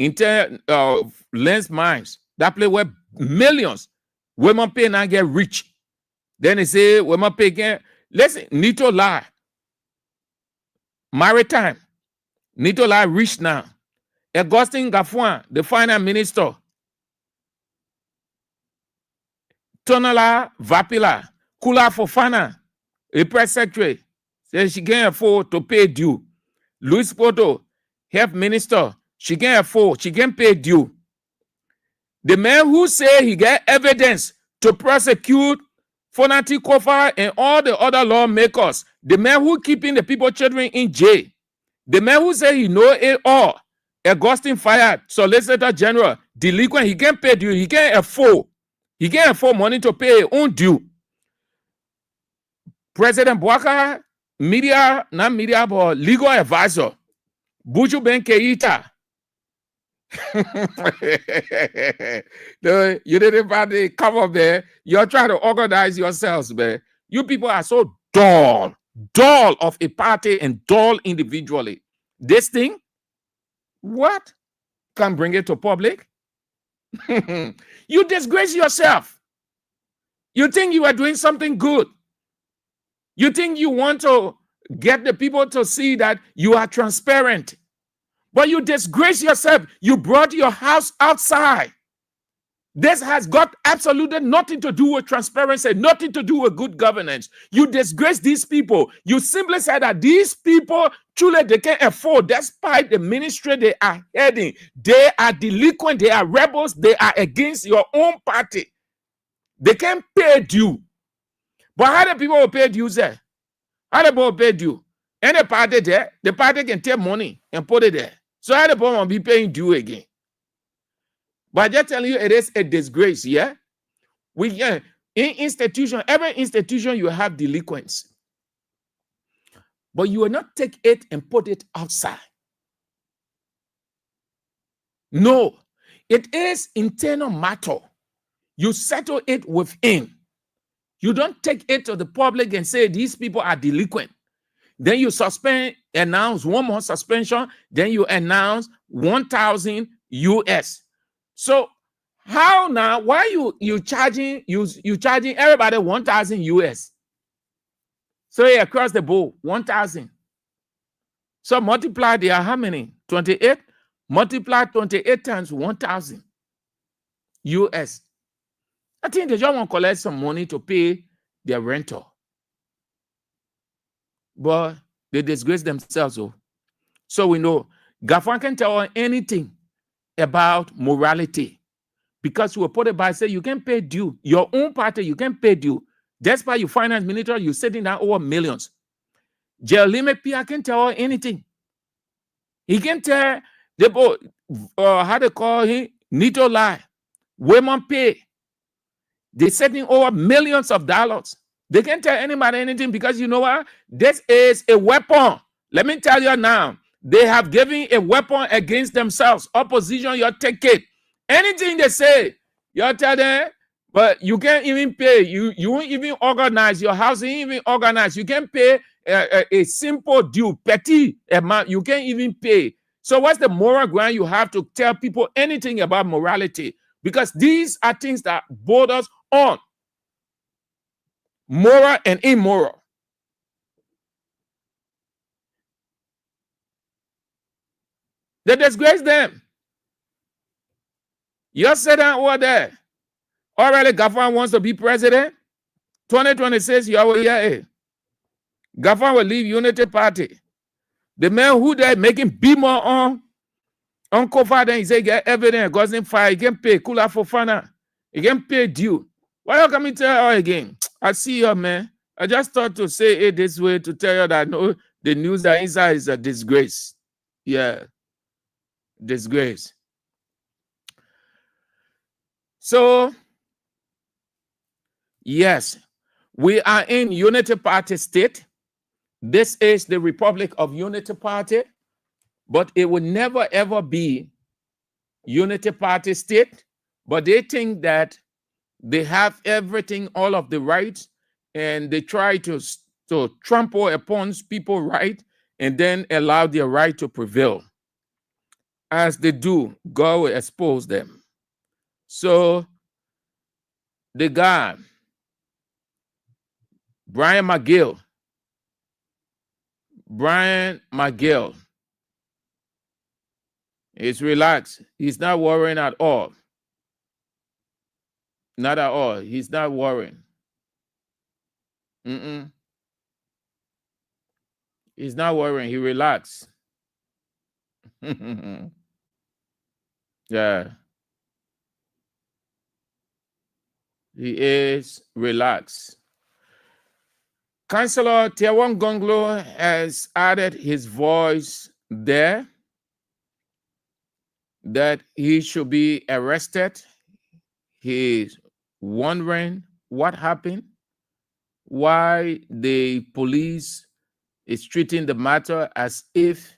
Lens Mines, that place where millions, Women Pay now get rich. Then they say, Women Pay can, listen, Nito lie. Maritime, Nito lie rich now. Augustine Gafuan, the finance minister. Tonala Vapila, Kula Fofana, a press secretary, says she can't afford to pay due. Luis Poto, health minister, she can't afford, she can't pay due. The man who say he get evidence to prosecute Fonati Kofa and all the other lawmakers, the man who keeping the people children in jail, the man who say he know it all, Augustine fired, Solicitor General, delinquent, he can't pay due, he can't afford money to pay on due. President Bwaka, not media, but legal advisor, Buju Ben Keita, The Unity Party, come up there. You're trying to organize yourselves, man. You people are so dull of a party and dull individually. This thing, what? Can bring it to public? You disgrace yourself. You think you are doing something good. You think you want to get the people to see that you are transparent. But you disgrace yourself. You brought your house outside. This has got absolutely nothing to do with transparency, nothing to do with good governance. You disgrace these people. You simply said that these people, truly, they can't afford, despite the ministry they are heading. They are delinquent, they are rebels, they are against your own party. They can't pay due. But how do people will pay due there? How do people pay due? Any party there, the party can take money and put it there. So how do people will be paying due again? But I just telling you, it is a disgrace, yeah? In institution, every institution, you have delinquents. But you will not take it and put it outside. No, it is internal matter. You settle it within. You don't take it to the public and say these people are delinquent. Then you announce 1 month suspension. Then you announce 1,000 US. So how now? Why you charging everybody 1,000 US? So across the board 1,000. So multiply there how many? 28. Multiply 28 times 1,000 US. I think they just want to collect some money to pay their rental. But they disgrace themselves. So we know Gafan can tell anything about morality because you will put it by say you can pay due. Your own party, you can pay due. Despite your finance minister, you're sitting down over millions. Jelime Pia can tell anything. He can tell the how they call him Nito lie. Women pay. They're setting over millions of dollars. They can't tell anybody anything because you know what? This is a weapon. Let me tell you now. They have given a weapon against themselves. Opposition, you take it. Anything they say, you tell them, but you can't even pay. You won't even organize. Your house ain't even organized. You can't pay a simple due, petty amount. You can't even pay. So what's the moral ground you have to tell people anything about morality? Because these are things that borders on moral and immoral. They disgrace them. You sit down over there. Already, Gafan wants to be president. 2026, you are here. Gafan will leave Unity Party. The man who they making Beamer on cover, then he say get evidence, goes fire, he can pay Kula for Fana. He can pay due. Why you coming tell you again? I see you, man. I just thought to say it this way to tell you that no, the news that inside is a disgrace. Yeah. Disgrace. So, yes, we are in Unity Party state. This is the Republic of Unity Party, but it will never ever be Unity Party state. But they think that they have everything, all of the rights, and they try to trample upon people's right and then allow their right to prevail. As they do, God will expose them. So the guy, Brian McGill, is relaxed. He's not worrying at all. Not at all. He's not worrying. He's not worrying. He relaxed. Yeah. He is relaxed. Councillor Tiawon Gonglo has added his voice there that he should be arrested. He's wondering what happened, why the police is treating the matter as if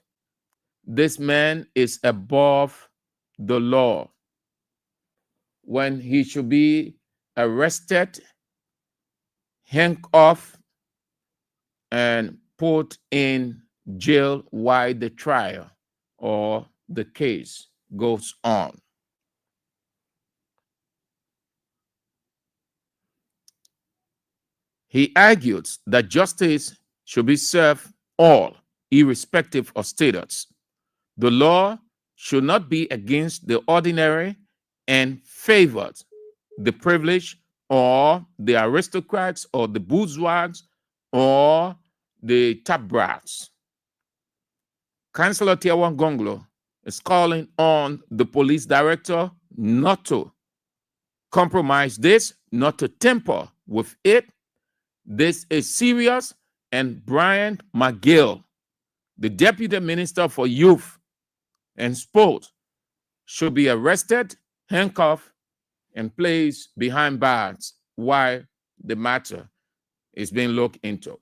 this man is above the law when he should be arrested, handcuffed, and put in jail while the trial or the case goes on. He argues that justice should be served all, irrespective of status. The law should not be against the ordinary and favored the privileged or the aristocrats or the bourgeois or the top brats. Councillor Tiawan Gonglo is calling on the police director not to compromise this, not to tamper with it. This is serious, and Brian McGill, the Deputy Minister for Youth and Sport, should be arrested, handcuffed, and placed behind bars while the matter is being looked into.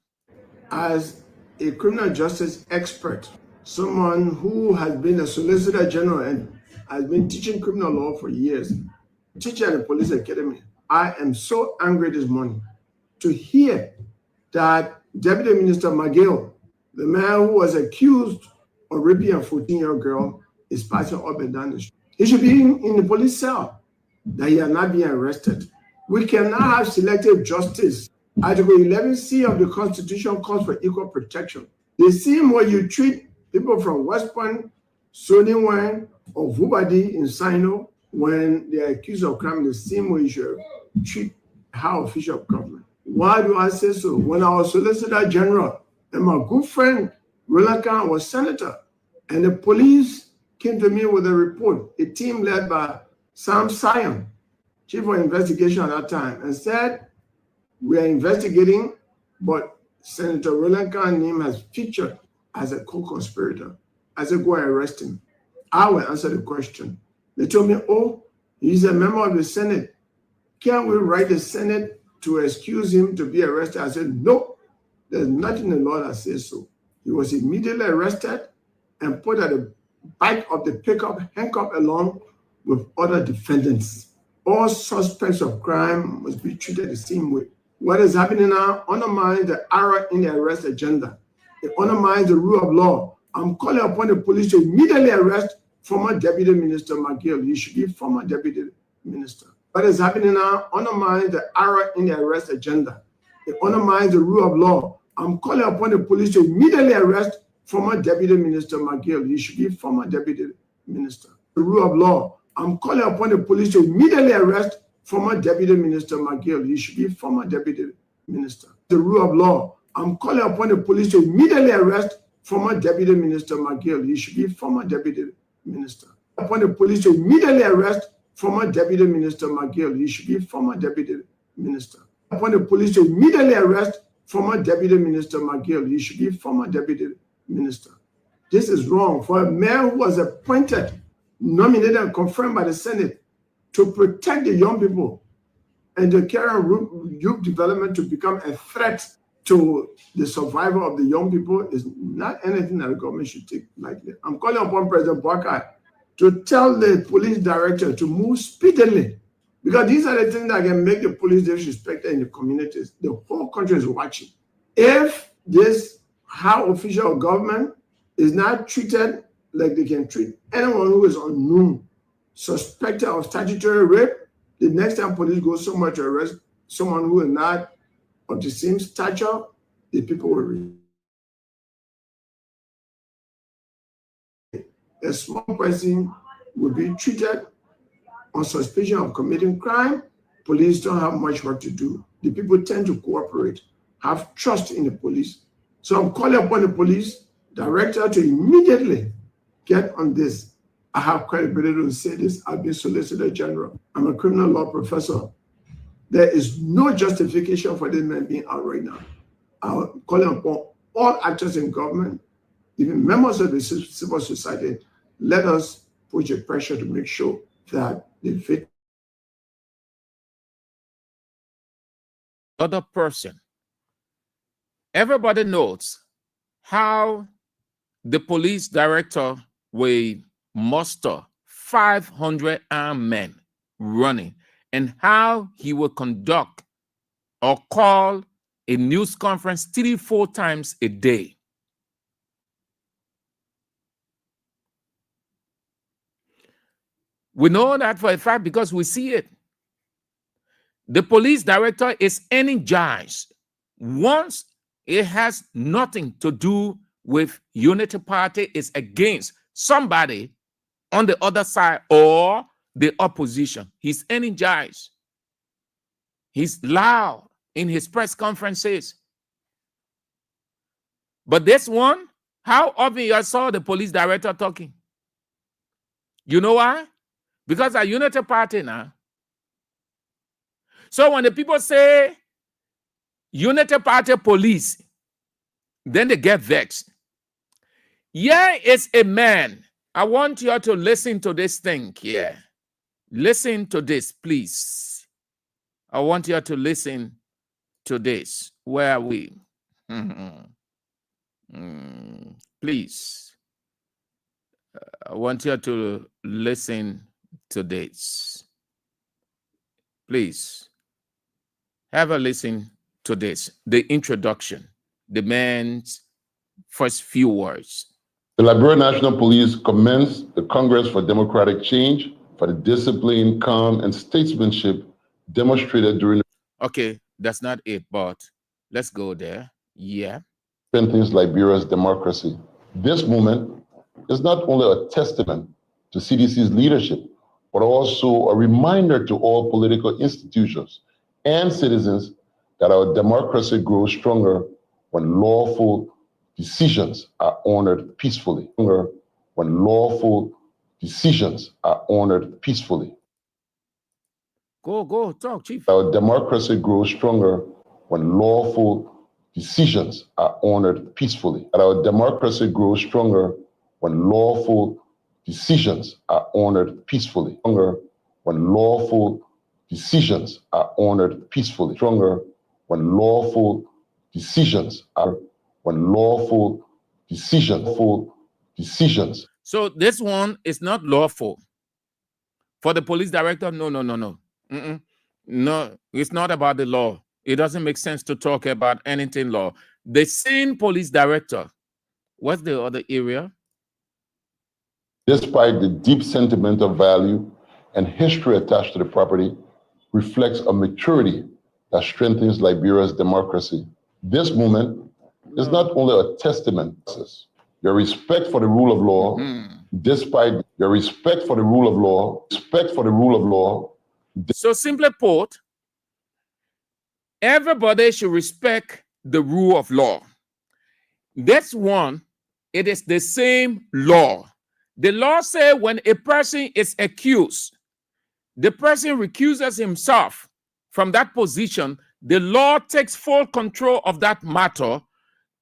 As a criminal justice expert, someone who has been a Solicitor General and has been teaching criminal law for years, teaching at the police academy, I am so angry this morning to hear that Deputy Minister McGill, the man who was accused of raping a 14-year-old girl, is passing up and down the street. He should be in the police cell, that he are not being arrested. We cannot have selective justice. Article 11C of the Constitution calls for equal protection. The same way you treat people from West Point, Soniwan, or Vubadi in Sino when they are accused of crime, the same way you should treat high official of government. Why do I say so? When I was Solicitor General and my good friend Roland Khan was senator, and the police came to me with a report, a team led by Sam Sion, chief of investigation at that time, and said, we are investigating, but Senator Roland Khan's name has featured as a co-conspirator. I said, go and arrest him. I will answer the question. They told me, oh, he's a member of the Senate. Can we write the Senate to excuse him to be arrested? I said, no, there's nothing in the law that says so. He was immediately arrested and put at the back of the pickup, handcuffed along with other defendants. All suspects of crime must be treated the same way. What is happening now undermines the error in the arrest agenda. It undermines the rule of law. I'm calling upon the police to immediately arrest former Deputy Minister McGill. He should be former Deputy Minister. What is happening now undermines the error in the arrest agenda. It undermines the rule of law. I'm calling upon the police to immediately arrest former Deputy Minister McGill. He should be former Deputy Minister. The rule of law. I'm calling upon the police to immediately arrest former Deputy Minister McGill. He should be former Deputy Minister. The rule of law. I'm calling upon the police to immediately arrest former Deputy Minister McGill. He should be former Deputy Minister. Upon the police to immediately arrest former Deputy Minister McGill. He should be former Deputy Minister. Upon the police to immediately arrest former Deputy Minister McGill. He should be former Deputy Minister. This is wrong for a man who was appointed, nominated, and confirmed by the Senate to protect the young people and to carry on youth development to become a threat to the survival of the young people is not anything that the government should take lightly. I'm calling upon President Bouakai to tell the police director to move speedily, because these are the things that can make the police disrespected in the communities. The whole country is watching. If this high official of government is not treated like they can treat anyone who is unknown, suspected of statutory rape, the next time police go somewhere to arrest someone who is not of the same stature, the people will read. A small person will be treated on suspicion of committing crime. Police don't have much work to do. The people tend to cooperate, have trust in the police. So I'm calling upon the police director to immediately get on this. I have credibility to say this. I've been Solicitor General. I'm a criminal law professor. There is no justification for this man being out right now. I'm calling upon all actors in government, even members of the civil society, let us put the pressure to make sure that the fit. Other person. Everybody knows how the police director will muster 500 armed men running, and how he will conduct or call a news conference 3-4 times a day. We know that for a fact because we see it. The police director is energized once it has nothing to do with Unity Party, is against somebody on the other side or the opposition. He's energized. He's loud in his press conferences. But this one, how often you saw the police director talking? You know why? Because a Unity Party now. So when the people say Unity Party police, then they get vexed. Here is a man. I want you to listen to this thing here. Listen to this, please. I want you to listen to this. Where are we? Please. I want you to listen to this. Please. Have a listen to this. The introduction. The man's first few words. The Liberia National Police commends the Congress for Democratic Change for the discipline, calm, and statesmanship demonstrated during Okay, that's not it, but let's go there. Yeah. strengthens Liberia's democracy. This movement is not only a testament to CDC's leadership, but also a reminder to all political institutions and citizens that our democracy grows stronger when lawful decisions are honored peacefully. When lawful decisions are honored peacefully. Go, talk, Chief. Our democracy grows stronger when lawful decisions are honored peacefully. Our democracy grows stronger when lawful decisions are honored peacefully. When lawful decisions are honored peacefully. Stronger when lawful decisions are decisions. So this one is not lawful for the police director. No. No, it's not about the law. It doesn't make sense to talk about anything law. The same police director, what's the other area? Despite the deep sentimental value and history attached to the property, reflects a maturity that strengthens Liberia's democracy. This movement is not only a testament to your respect for the rule of law, despite your respect for the rule of law. So simply put, everybody should respect the rule of law. That's one, it is the same law. The law says when a person is accused, the person recuses himself from that position, the law takes full control of that matter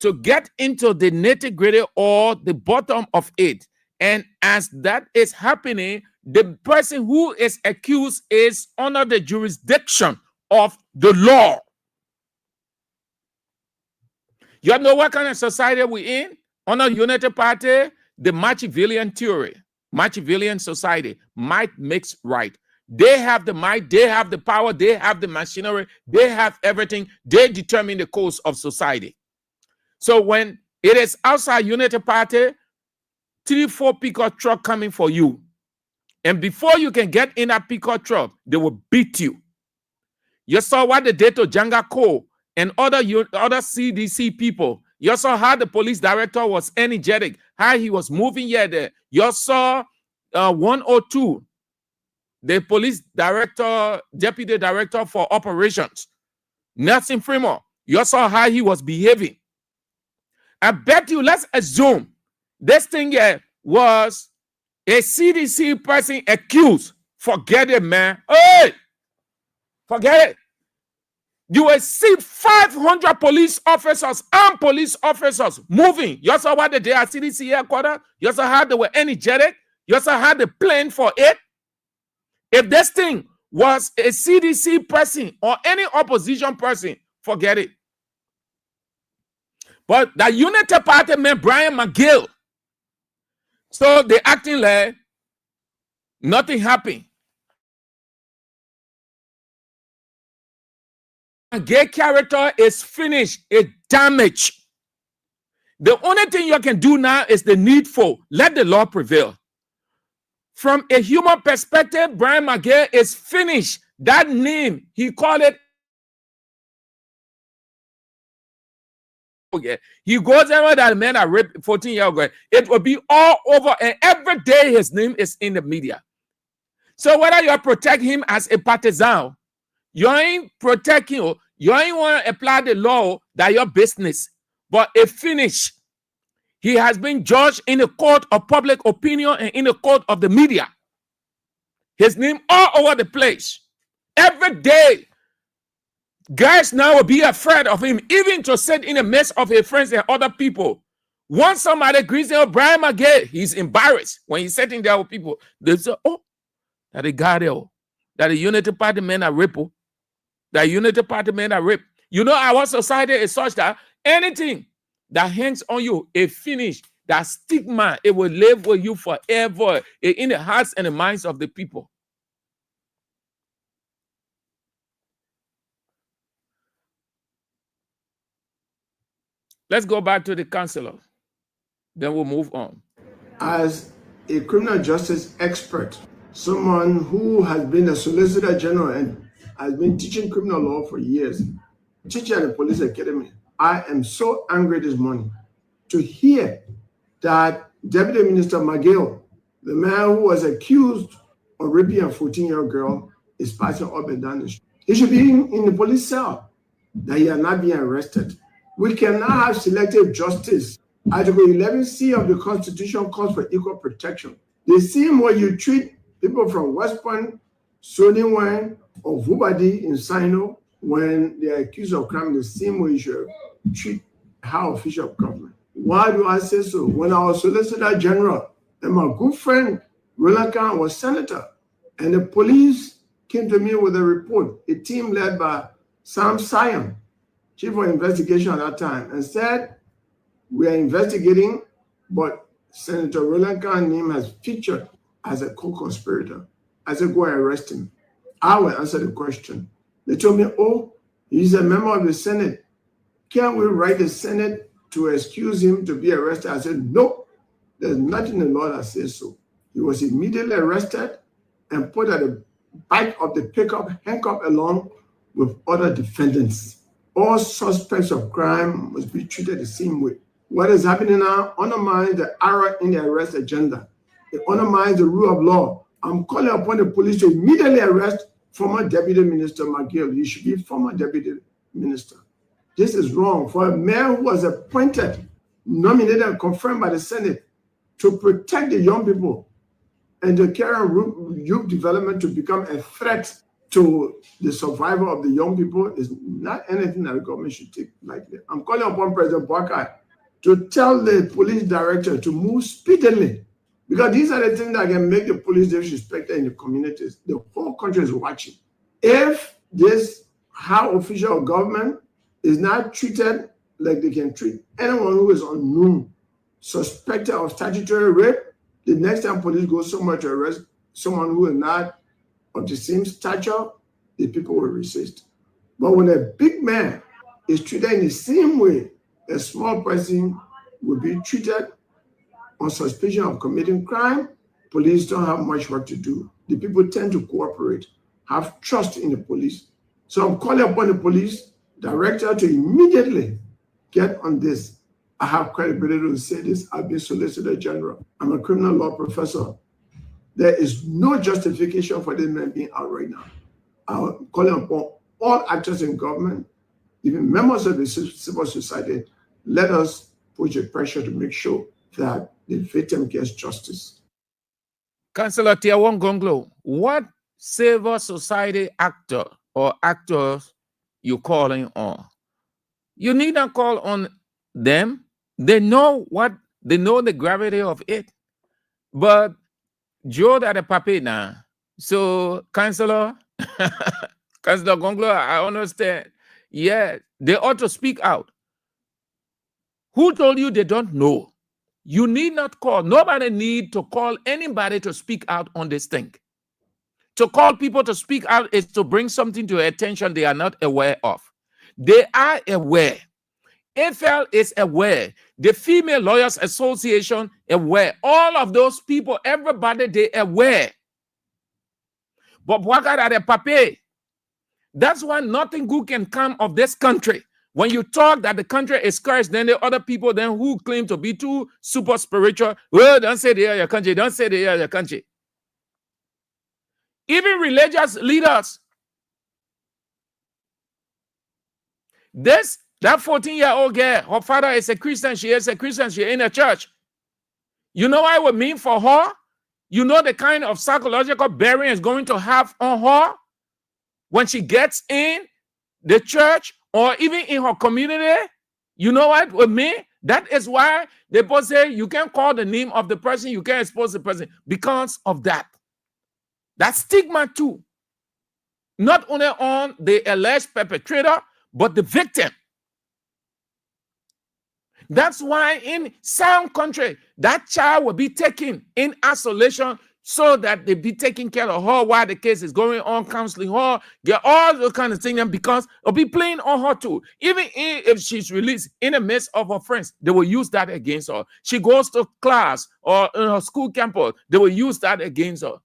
to get into the nitty-gritty or the bottom of it. And as that is happening, the person who is accused is under the jurisdiction of the law. You know what kind of society we're in? Under Unity Party, the Machiavellian theory, Machiavellian society, might makes right. They have the might, they have the power, they have the machinery, they have everything. They determine the course of society. So when it is outside Unity Party, 3-4 pickup truck coming for you. And before you can get in that pickup truck, they will beat you. You saw what they did to Janga Cole and other CDC people. You saw how the police director was energetic, how he was moving here there. You saw 102, the police director, deputy director for operations, Nelson Fremont. You saw how he was behaving. I bet you, let's assume this thing here was a CDC person accused. Forget it, man. Hey! Forget it. You will see 500 police officers, armed police officers moving. You saw what they did at CDC headquarters. You saw how they were energetic. You saw how they planned for it. If this thing was a CDC person or any opposition person, forget it. But the Unity Party man, Brian McGill, so they acting like Nothing happened. A gay character is finished, it's damaged. The only thing you can do now is the needful. Let the law prevail. From a human perspective, Brian McGill is finished. That name, he called it. Okay. He goes everywhere that man that raped 14-year-old girl. It will be all over, and every day his name is in the media. So whether you protect him as a partisan, you ain't protecting him, you ain't want to apply the law, that your business. But a finish. He has been judged in the court of public opinion and in the court of the media. His name all over the place. Every day, guys now will be afraid of him, even to sit in the midst of his friends and other people. Once somebody greets him, Brian McGill, he's embarrassed when he's sitting there with people. They say, oh, that the guy there, that the Unity Party men are ripple. That Unity Party men are rip. You know, our society is such that anything that hangs on you, a finish, that stigma, it will live with you forever in the hearts and the minds of the people. Let's go back to the counselor. Then we'll move on. As a criminal justice expert, someone who has been a solicitor general and has been teaching criminal law for years, teaching at the police academy, I am so angry this morning to hear that Deputy Minister McGill, the man who was accused of raping a 14-year-old girl, is passing up and down the street. He should be in the police cell, that he are not being arrested. We cannot have selective justice. Article 11C of the Constitution calls for equal protection. The same way you treat people from West Point, Soniwine, or Vubadi in Sino when they are accused of crime, the same way you should treat high official of government. Why do I say so? When our Solicitor General and my good friend Roland Khan was senator, and the police came to me with a report, a team led by Sam Sion, chief of investigation at that time, and said, we are investigating, but Senator Roland Khan's name has featured as a co-conspirator. I said, go and arrest him. I will answer the question. They told me, oh, he's a member of the Senate. Can't we write the Senate to excuse him to be arrested? I said, no, there's nothing in the law that says so. He was immediately arrested and put at the back of the pickup, handcuffed along with other defendants. All suspects of crime must be treated the same way. What is happening now undermines the error in the arrest agenda. It undermines the rule of law. I'm calling upon the police to immediately arrest former Deputy Minister McGill. He should be former Deputy Minister. This is wrong for a mayor who was appointed, nominated, and confirmed by the Senate to protect the young people and to carry on youth development to become a threat to the survival of the young people is not anything that the government should take lightly. I'm calling upon President Bwakai to tell the police director to move speedily, because these are the things that can make the police disrespected in the communities. The whole country is watching. If this high official of government is not treated like they can treat anyone who is unknown, suspected of statutory rape, the next time police go somewhere to arrest someone who is not of the same stature, the people will resist. But when a big man is treated in the same way a small person will be treated on suspicion of committing crime, police don't have much work to do. The people tend to cooperate, have trust in the police. So I'm calling upon the police director to immediately get on this. I have credibility to say this. I've been Solicitor General. I'm a criminal law professor. There is no justification for this man being out right now. I'm calling upon all actors in government, even members of the civil society, let us put the pressure to make sure that the victim gets justice. Councillor Tiawon Gonglo, what civil society actor or actors you calling on? You need not call on them. They know the gravity of it. But Joe that a puppy now. So, Councillor, Councillor Gonglo, I understand. Yeah, they ought to speak out. Who told you they don't know? You need not call. Nobody need to call anybody to speak out on this thing. To call people to speak out is to bring something to attention they are not aware of. They are aware. AFL is aware. The Female Lawyers Association aware. All of those people, everybody, they aware. But what are the papier? That's why nothing good can come of this country. When you talk that the country is cursed, then the other people then who claim to be too super spiritual, well, don't say they are your country, don't say they are your country. Even religious leaders. That 14-year-old girl, her father is a Christian, she is a Christian, she in a church. You know what it would mean for her? You know the kind of psychological bearing it's going to have on her when she gets in the church or even in her community. You know what with me? That is why they both say you can't call the name of the person, you can't expose the person because of that. That stigma too. Not only on the alleged perpetrator, but the victim. That's why in some country, that child will be taken in isolation so that they be taking care of her while the case is going on, counseling her, get all those kind of things, because it'll be playing on her too. Even if she's released in the midst of her friends, they will use that against her. She goes to class or in her school campus, they will use that against her.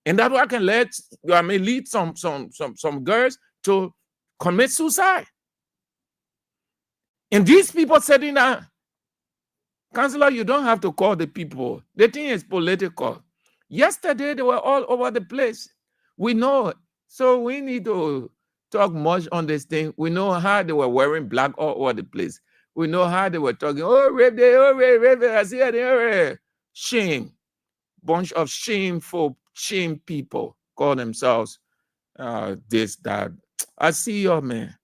And that way can lead some girls to commit suicide. And these people sitting down, Counselor, you don't have to call the people. The thing is political. Yesterday, they were all over the place. We know. So we need to talk much on this thing. We know how they were wearing black all over the place. We know how they were talking, oh, rape, I see it, shame. Bunch of shameful, shame people call themselves this, that. I see you, man.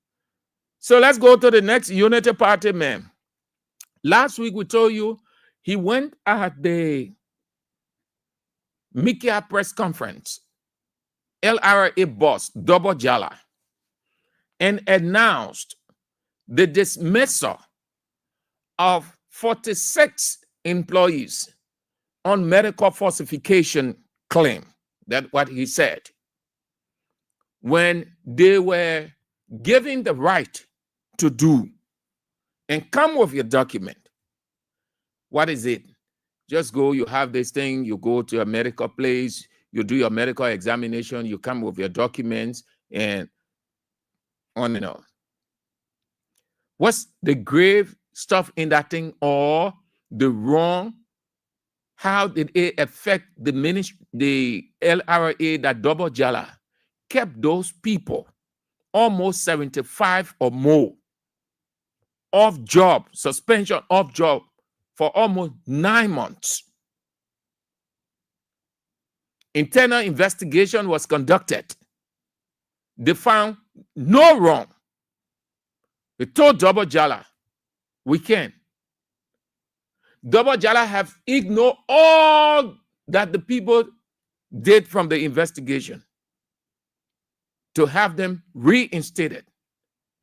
So let's go to the next Unity Party, man. Last week, we told you he went at the Mikia press conference, LRA boss, Double Jala, and announced the dismissal of 46 employees on medical falsification claim. That's what he said. When they were given the right to do and come with your document. What is it? Just go, you have this thing, you go to a medical place, you do your medical examination, you come with your documents, and on and on. What's the grave stuff in that thing or the wrong? How did it affect the LRA that Double Jala kept those people, almost 75 or more, off job, suspension off job for almost 9 months. Internal investigation was conducted. They found no wrong. They told Double Jala, we can. Double Jala have ignored all that the people did from the investigation to have them reinstated.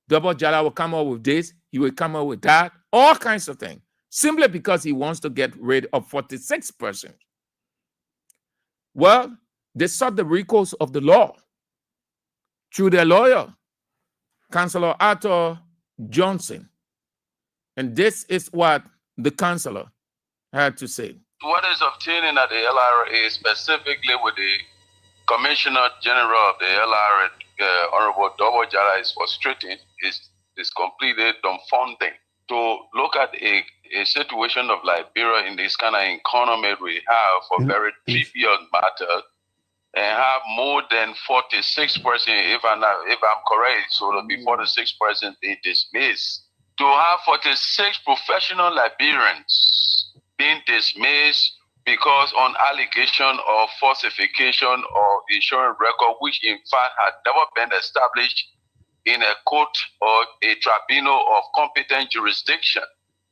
Double Jala will come up with this, he will come up with that, all kinds of things, simply because he wants to get rid of 46 persons. Well, they sought the recourse of the law through their lawyer, Councillor Arthur Johnson. And this is what the councillor had to say. What is obtaining at the LRA, specifically with the Commissioner General of the LRA, Honorable Double Jala, is frustrating, is completely dumbfounding. To look at a situation of Liberia in this kind of economy we have for very trivial matters, and have more than 46 persons, if I'm correct, so it'll be 46 persons they dismissed. To have 46 professional Liberians being dismissed because on allegation of falsification of insurance record, which in fact had never been established in a court or a tribunal of competent jurisdiction,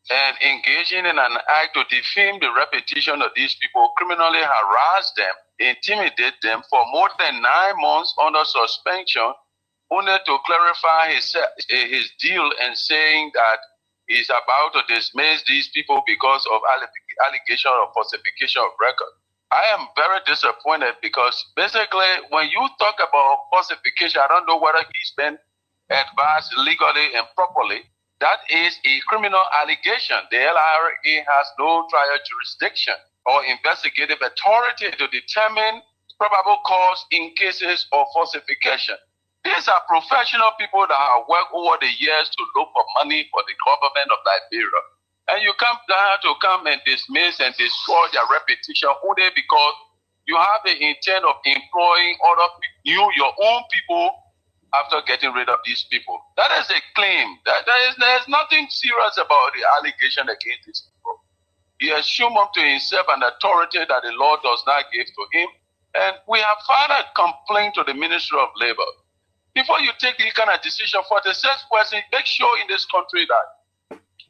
and engaging in an act to defame the reputation of these people, criminally harass them, intimidate them for more than 9 months under suspension, only to clarify his deal and saying that is about to dismiss these people because of allegation of falsification of record. I am very disappointed because basically when you talk about falsification, I don't know whether he's been advised legally and properly. That is a criminal allegation. The LRA has no trial jurisdiction or investigative authority to determine probable cause in cases of falsification. These are professional people that have worked over the years to look for money for the government of Liberia. And you come down to come and dismiss and destroy their reputation only because you have the intent of employing your own people after getting rid of these people. That is a claim. There's nothing serious about the allegation against these people. He assumed unto himself an authority that the law does not give to him. And we have filed a complaint to the Ministry of Labor. Before you take this kind of decision for the sex person, make sure in this country that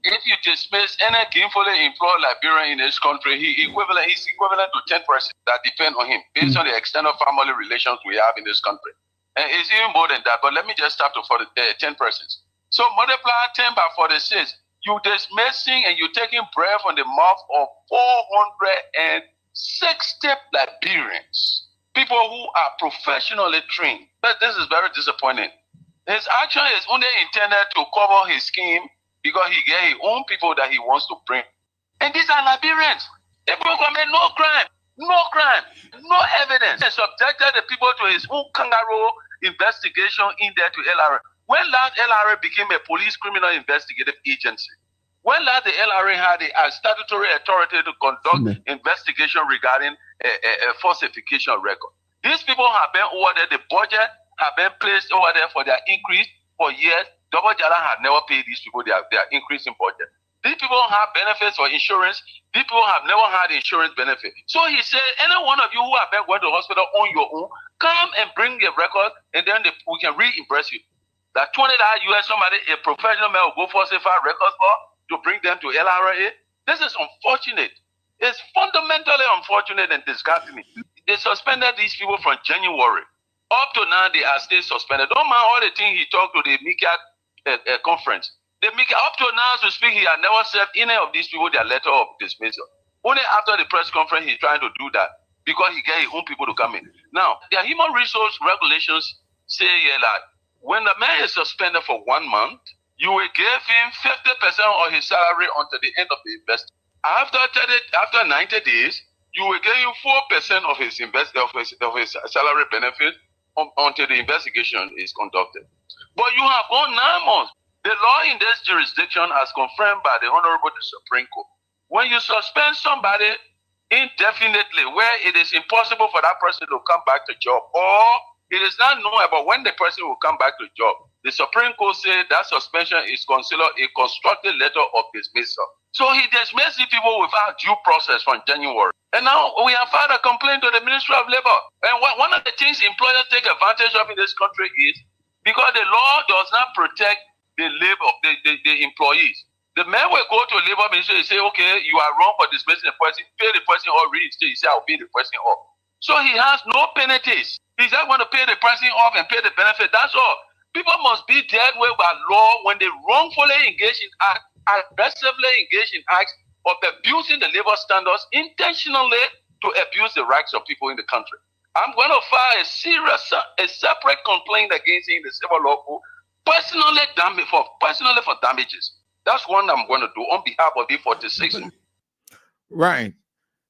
if you dismiss any gainfully employed Liberian in this country, he's equivalent to 10 persons that depend on him based on the extended family relations we have in this country. And it's even more than that, but let me just start to 10 persons. So multiply 10 by 46, you dismissing and you taking breath from the mouth of 460 Liberians. People who are professionally trained. But this is very disappointing. His action is only intended to cover his scheme because he get his own people that he wants to bring. And these are Liberians. They commit no crime, no evidence. He subjected the people to his own kangaroo investigation in there to LRA. When last LRA became a police criminal investigative agency? When last the LRA had a statutory authority to conduct investigation regarding a falsification record? These people have been over there, the budget have been placed over there for their increase for years. Double Jala had never paid these people their increase in budget. These people have benefits for insurance. These people have never had insurance benefit. So he said, any one of you who have been going to the hospital on your own, come and bring your record and then we can reimburse you. That $20 US, somebody, a professional man will go falsify records for to bring them to LRA. This is unfortunate. It's fundamentally unfortunate and disgusting. They suspended these people from January. Up to now, they are still suspended. Don't mind all the things he talked to the MICA conference. The MICA, up to now, to speak, he had never served any of these people their letter of dismissal. Only after the press conference, he's trying to do that because he get his own people to come in. Now, their human resource regulations say here that when the man is suspended for 1 month, you will give him 50% of his salary until the end of the investment. After 90 days, you will give him 4% of his salary benefit until the investigation is conducted. But you have gone 9 months. The law in this jurisdiction, as confirmed by the Honorable Supreme Court, when you suspend somebody indefinitely, where it is impossible for that person to come back to job, or it is not known about when the person will come back to job, the Supreme Court said that suspension is considered a constructed letter of dismissal. So he dismissed the people without due process from January. And now we have filed a complaint to the Ministry of Labor. And one of the things employers take advantage of in this country is because the law does not protect the labor, the employees. The man will go to labor ministry and say, okay, you are wrong for dismissing the person, pay the person or reinstate. He say, I'll pay the person off. So he has no penalties. He's not going to pay the person off and pay the benefit. That's all. People must be dealt with by law when they wrongfully engage in acts, aggressively engage in acts of abusing the labor standards intentionally to abuse the rights of people in the country. I'm going to file a separate complaint against him in the civil law court, personally for damages. That's one I'm going to do on behalf of D46. Right.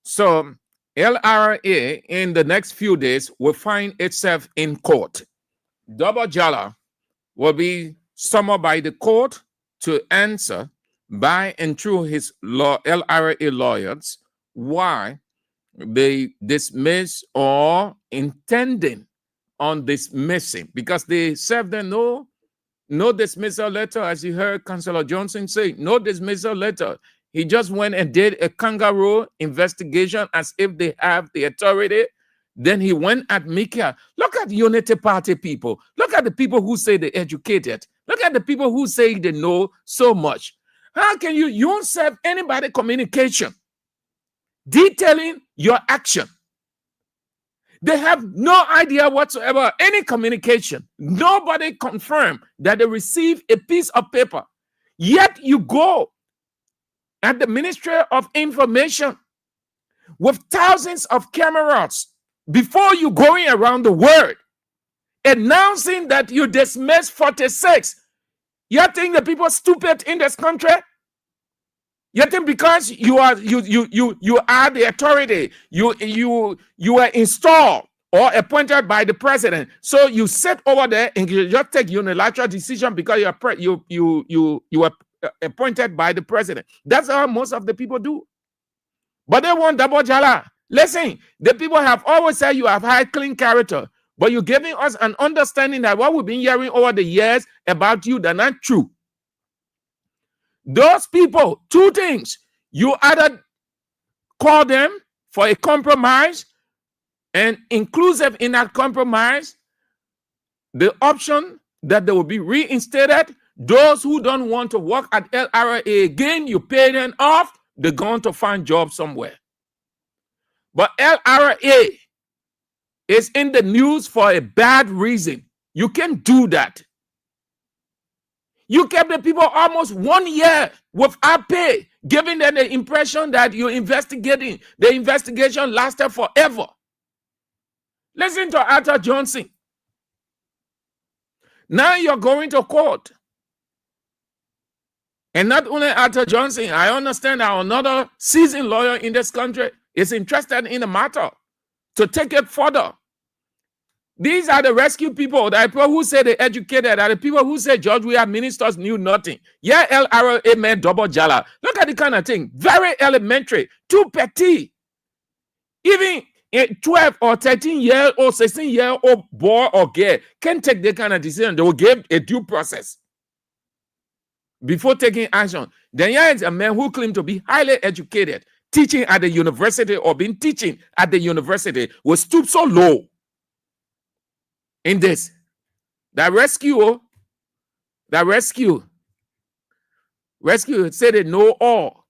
So LRA in the next few days will find itself in court. Double Jala will be summoned by the court to answer by and through his LRA lawyers why they dismiss or intending on dismissing, because they served them no dismissal letter, as you heard Councillor Johnson say, no dismissal letter. He just went and did a kangaroo investigation as if they have the authority. Then he went at Mika. Look at Unity Party people. Look at the people who say they're educated. Look at the people who say they know so much. How can you won't serve anybody communication detailing your action? They have no idea whatsoever, any communication. Nobody confirmed that they received a piece of paper. Yet you go at the Ministry of Information with thousands of cameras before you going around the world announcing that you dismiss 46. You think the people stupid in this country? You think because you are the authority, you were installed or appointed by the president, so you sit over there and you just take unilateral decision because you were appointed by the president. That's how most of the people do. But they want double jala. Listen, the people have always said you have high clean character, but you're giving us an understanding that what we've been hearing over the years about you, they're not true. Those people, two things. You either call them for a compromise, and inclusive in that compromise, the option that they will be reinstated. Those who don't want to work at LRA again, you pay them off, they're going to find jobs somewhere. But LRA is in the news for a bad reason. You can't do that. You kept the people almost 1 year without pay, giving them the impression that you're investigating. The investigation lasted forever. Listen to Arthur Johnson. Now you're going to court. And not only Arthur Johnson, I understand that another seasoned lawyer in this country is interested in the matter to take it further. These are the rescue people, the people who say they educated, are the people who say George Weah ministers knew nothing. Yeah, LRA meant double jala. Look at the kind of thing. Very elementary, too petty. Even a 12 or 13-year-old or 16-year-old boy or girl can take that kind of decision. They will give a due process before taking action. Then here is a man who claimed to be highly educated, teaching at the university or been teaching at the university, will stoop so low in this. That rescue said they know all.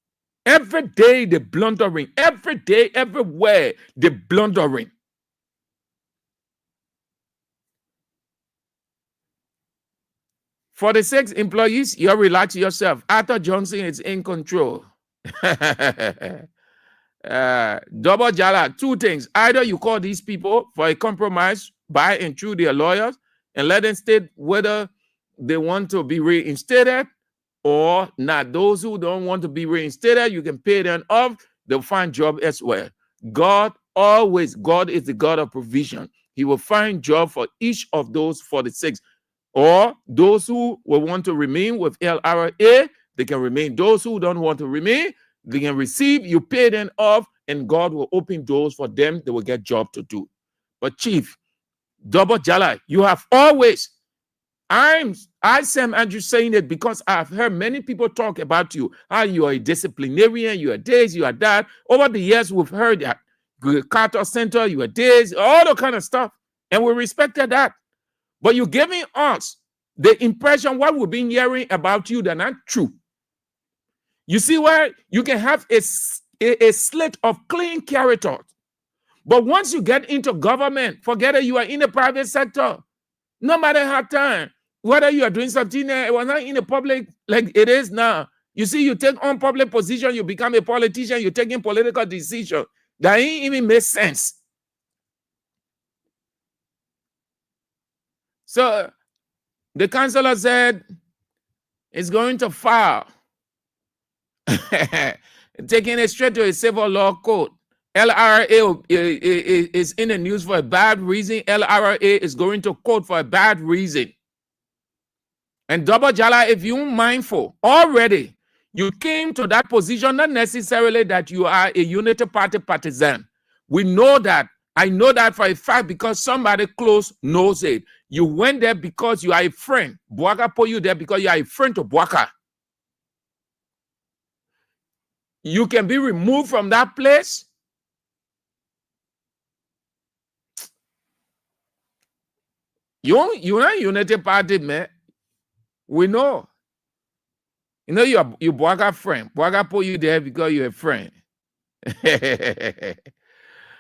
Every day the blundering, every day, everywhere the blundering. For the 6 employees, you relax yourself. Arthur Johnson is in control. Double jala, 2 things. Either you call these people for a compromise by and through their lawyers and let them state whether they want to be reinstated or not. Those who don't want to be reinstated, you can pay them off. They'll find job elsewhere. God is the God of provision. He will find job for each of those 46. Or those who will want to remain with LRA, they can remain. Those who don't want to remain, they can receive. You pay them off, and God will open doors for them. They will get job to do. But Chief, double jala, you have always. I Sam Andrew saying it because I've heard many people talk about you. How you are a disciplinarian, you are this, you are that. Over the years, we've heard that. Carter Center, you are this, all that kind of stuff. And we respected that. But you're giving us the impression what we've been hearing about you that not true. You see where you can have a slate of clean character. But once you get into government, forget it, you are in the private sector. No matter how time, whether you are doing something, it was not in the public like it is now. You see, you take on public position, you become a politician, you're taking political decision. That ain't even make sense. So the councillor said it's going to file, taking it straight to a civil law court. LRA is in the news for a bad reason. LRA is going to court for a bad reason. And double jala, if you're mindful, already you came to that position, not necessarily that you are a unity party partisan. We know that. I know that for a fact because somebody close knows it. You went there because you are a friend. Bwaka put you there because you are a friend to Bwaka. You can be removed from that place. You're not Unity Party, man. We know. You know you Bwaka friend. Bwaka put you there because you're a friend.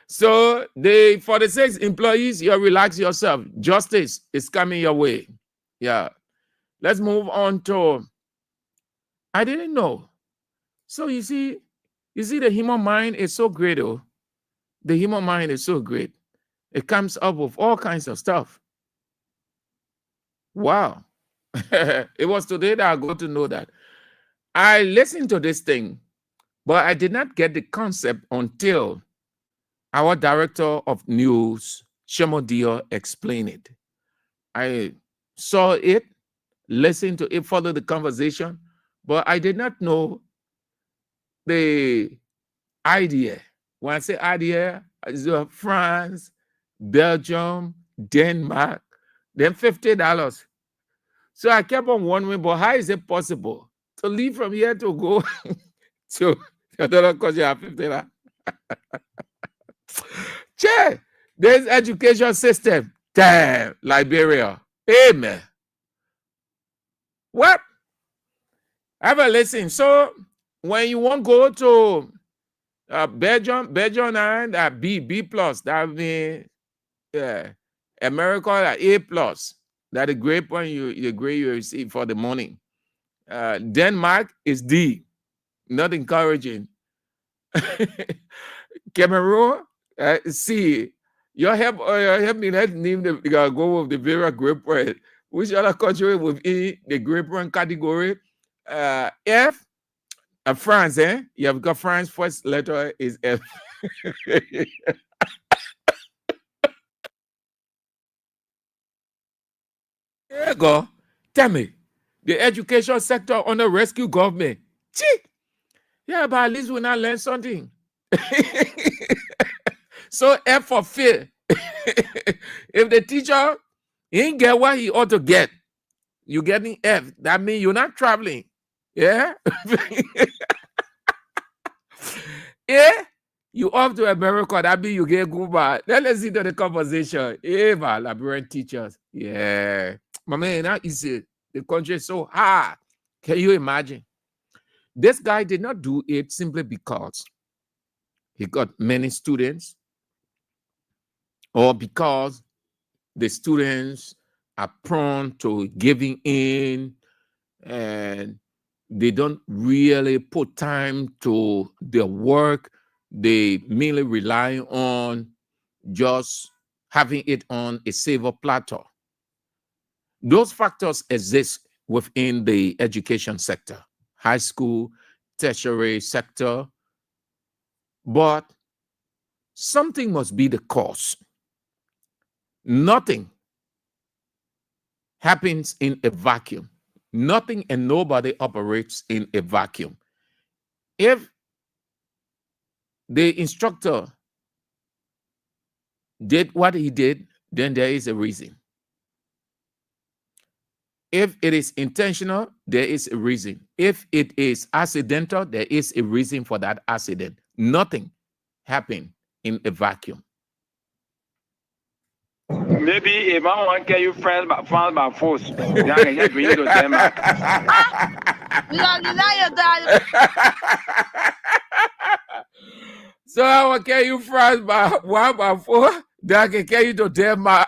So the 46 employees, you relax yourself. Justice is coming your way. Yeah. Let's move on to I didn't know. So you see, the human mind is so great. Oh, the human mind is so great. It comes up with all kinds of stuff. Wow. It was today that I got to know that. I listened to this thing, but I did not get the concept until our director of news, Shemodio, explained it. I saw it, listened to it, followed the conversation, but I did not know the idea. When I say idea, it's France, Belgium, Denmark, then $50. So I kept on wondering, but how is it possible to leave from here to go to another country at $50? Che, this education system, damn, Liberia, amen. What? Have a listen. So when you want to go to Belgium and B plus, that means America A plus. That the grade point the grade you receive for the morning. Denmark is D, not encouraging. Cameroon, C. Your help me let name the go with the various grade point. Which other country within the grade point category? F. France, you have got France. First letter is F. There you go. Tell me, the education sector under rescue government. Gee. Yeah, but at least we now learn something. So F for fear. If the teacher ain't get what he ought to get, you getting F. That means you're not traveling. Yeah. Yeah. You off to America, that means you get goodbye. Then let's see to the conversation. Eva, Liberian teachers. Yeah. My man, that is it. The country is so hard. Can you imagine? This guy did not do it simply because he got many students or because the students are prone to giving in and they don't really put time to their work. They mainly rely on just having it on a silver platter. Those factors exist within the education sector, high school, tertiary sector, but something must be the cause. Nothing happens in a vacuum. Nothing and nobody operates in a vacuum. If the instructor did what he did, then there is a reason. If it is intentional, there is a reason. If it is accidental, there is a reason for that accident. Nothing happened in a vacuum. Maybe if I want to get you friends by force, then I can just bring you to Denmark. So I will carry you friends by 1 by 4, then I can carry you to Denmark.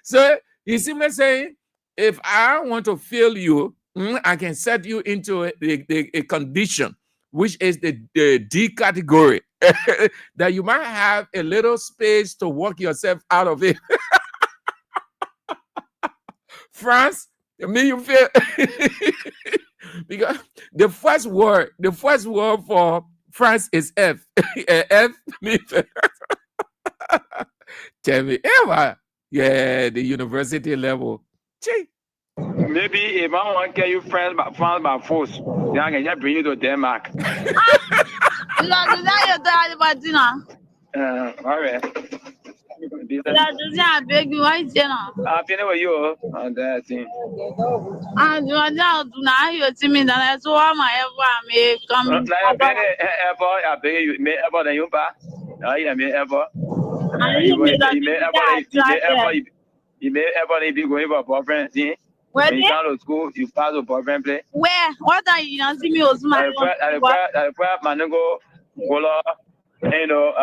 So he's simply saying, if I want to feel you, I can set you into a condition, which is the D category, that you might have a little space to work yourself out of it. France, I mean, you feel because the first word for France is F. F means tell me, Eva. Yeah, the university level. Gee. Maybe if I want to get you friends by force, then I can just bring you to Denmark. All right. I'm feeling with you on that thing. You may ever be going for a boyfriend, see? When you come to school, you pass a boyfriend play. Where? What are you not seeing me was my Manango, Gola, you know,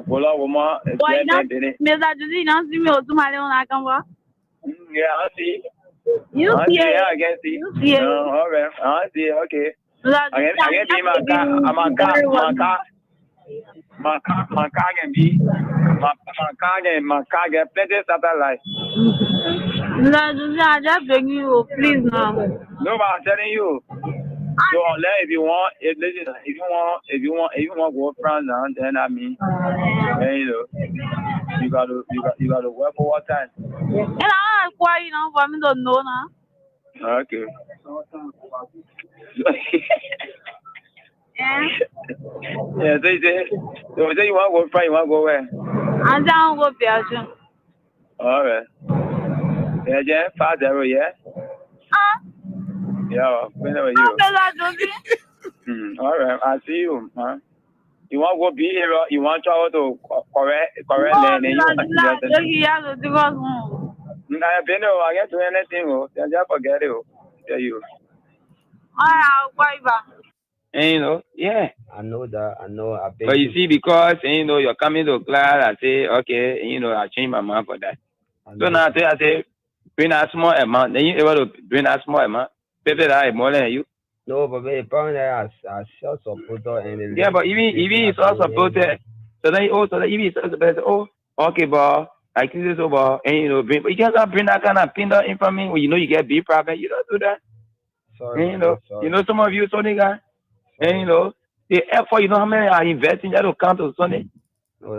Gola woman. Why not? Mesa, do you not see me was my own? I come back. Yeah, I see. You I see see, it. I can see. You see it. All right, I see, okay. Like, I can be my car can be my car get plenty satellite. I just beg you, please now. No, but I'm telling you. So unless if you want, if you want to go France now, then I mean, you know, you gotta work for what time. And I why you know for me don't know now. Okay. Yeah. Yeah, so you say you want to go France, you want to go where? I don't go Belgium. All right. Yeah, 5-0, yeah. Yeah, whenever you. All right, I see you, man. You want to go be here? You want to travel to correct land? And I been there. I get to anything. Oh, just forget it. Oh, tell you. And you know, yeah. I know that. I know. I beg But you see, because you know you're coming to class, I say okay. You know, I change my mind for that. So now I say, bring a small amount. Then you able to bring a small amount. People that more than you. No, but apparently I shall support and Yeah, but even it's all supported. So then also even it's also better. Oh, okay, but I think this over, and you know, bring. But you can't bring that kind of pin that in from me when you know you get B problem. You don't do that. Sorry, And, you know, some of you Sunday guys, and you know, the effort. You know how many are investing that will count to Sunday.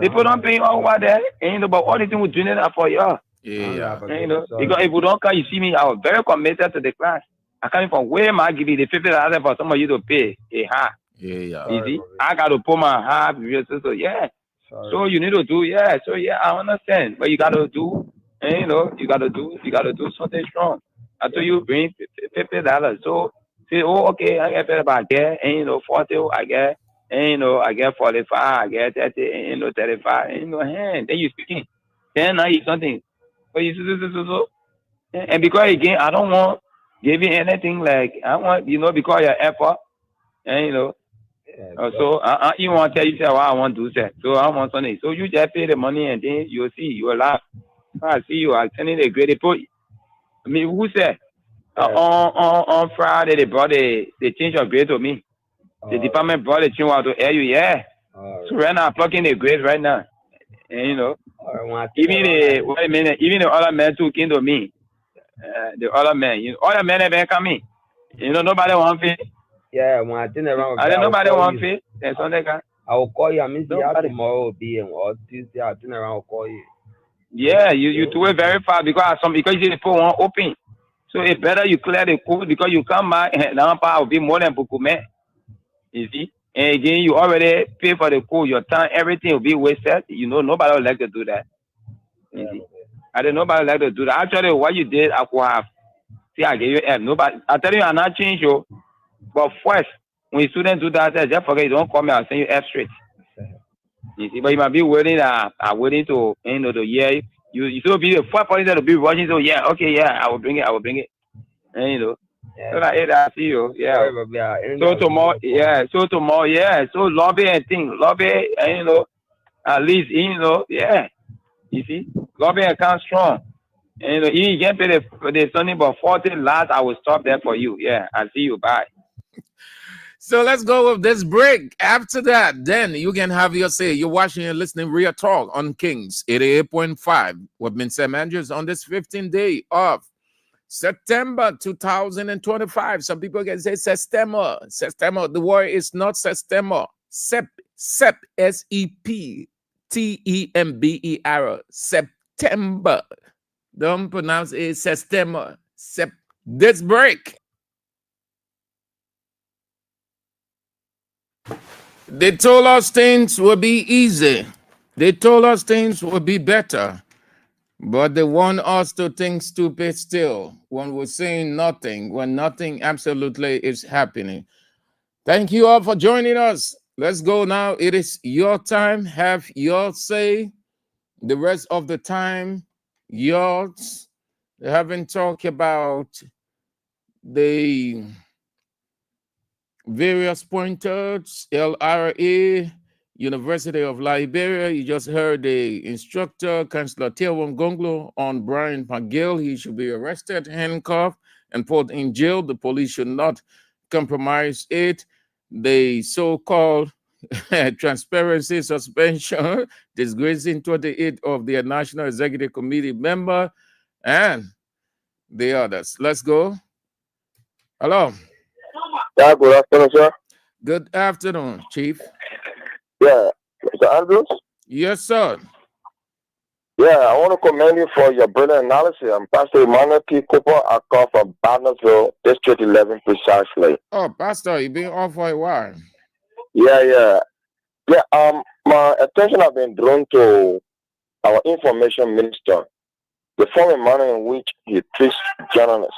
People don't pay over there, and you know, but all the thing we're doing that for you. Yeah. And, you know, because if you don't come, you see me, I was very committed to the class. I can't from where am I giving the $50 for some of you to pay a half. Yeah. You see, I got to put my half. So yeah. So you need to do, yeah. So yeah, I understand, but you got to do, and you know, you got to do something strong. I told you bring $50. So say, oh, okay, I get paid about get, and you know, 40, I get, and you know, I get 45, I get 30, and you know, 35, and you know, then you speaking, then now you something. But you so. And because again, I don't want giving anything like I want, you know, because your effort, and you know. So you want to tell you say what I want to do, say. So I want something. So you just pay the money and then you'll see, you will laugh. I see you are sending a great report. I mean, who said on Friday they brought the change of grade to me. The department brought the change out to air you, yeah. So right now I'm plugging the grades right now. And you know, even the other man too came to me. The other man, you know, other men have been coming. You know, nobody want to. Yeah, when I turn around, nobody want to. There's something. I will call you. I mean, tomorrow will be or Tuesday. I'll turn around. I'll call you. Yeah, you do it very fast because you put one open. So it's better you clear the code because you come back and now will be more than Bukume. You see? And again, you already pay for the code, your time, everything will be wasted. You know, nobody would like to do that. You see? I don't nobody like to do that. Actually, what you did, I could have. See, I gave you F. Nobody, I tell you, I'm not change you. But first, when students do that, just forget you don't call me, I'll send you F straight. You see, but you might be waiting to end of the year. You still be the first person that will be watching. So yeah, okay, yeah, I will bring it. And you know, so that I see you, yeah. So tomorrow, yeah. So lobby and thing, and you know, at least you know, yeah. You see, lobby account strong. And you know, you can pay the Sunday, but 40 last, I will stop there for you. Yeah, I see you. Bye. So let's go with this break. After that, then you can have your say. You're watching and listening Real Talk on Kings 88.5 with Mr. Andrews on this 15th day of September 2025. Some people can say September. The word is not September. Sept, September. September. Don't pronounce it September. This break. They told us things would be easy. They told us things would be better. But they want us to think stupid still when we're saying nothing, when nothing absolutely is happening. Thank you all for joining us. Let's go now. It is your time. Have your say. The rest of the time, yours. They haven't talked about the various pointers, LRA, University of Liberia. You just heard the instructor, Councillor Tewan Gonglo, on Brian Pagil. He should be arrested, handcuffed, and put in jail. The police should not compromise it. The so-called transparency suspension, disgracing 28 of their National Executive Committee member, and the others. Let's go. Hello. Yeah, good afternoon, sir. Good afternoon, Chief. Yeah, Mr. Andrews? Yes, sir. Yeah, I want to commend you for your brilliant analysis. I'm Pastor Emmanuel P. Cooper. I call from Barnesville, District 11, precisely. Oh, Pastor, you've been off for a while. Yeah. My attention has been drawn to our information minister, the former manner in which he treats journalists.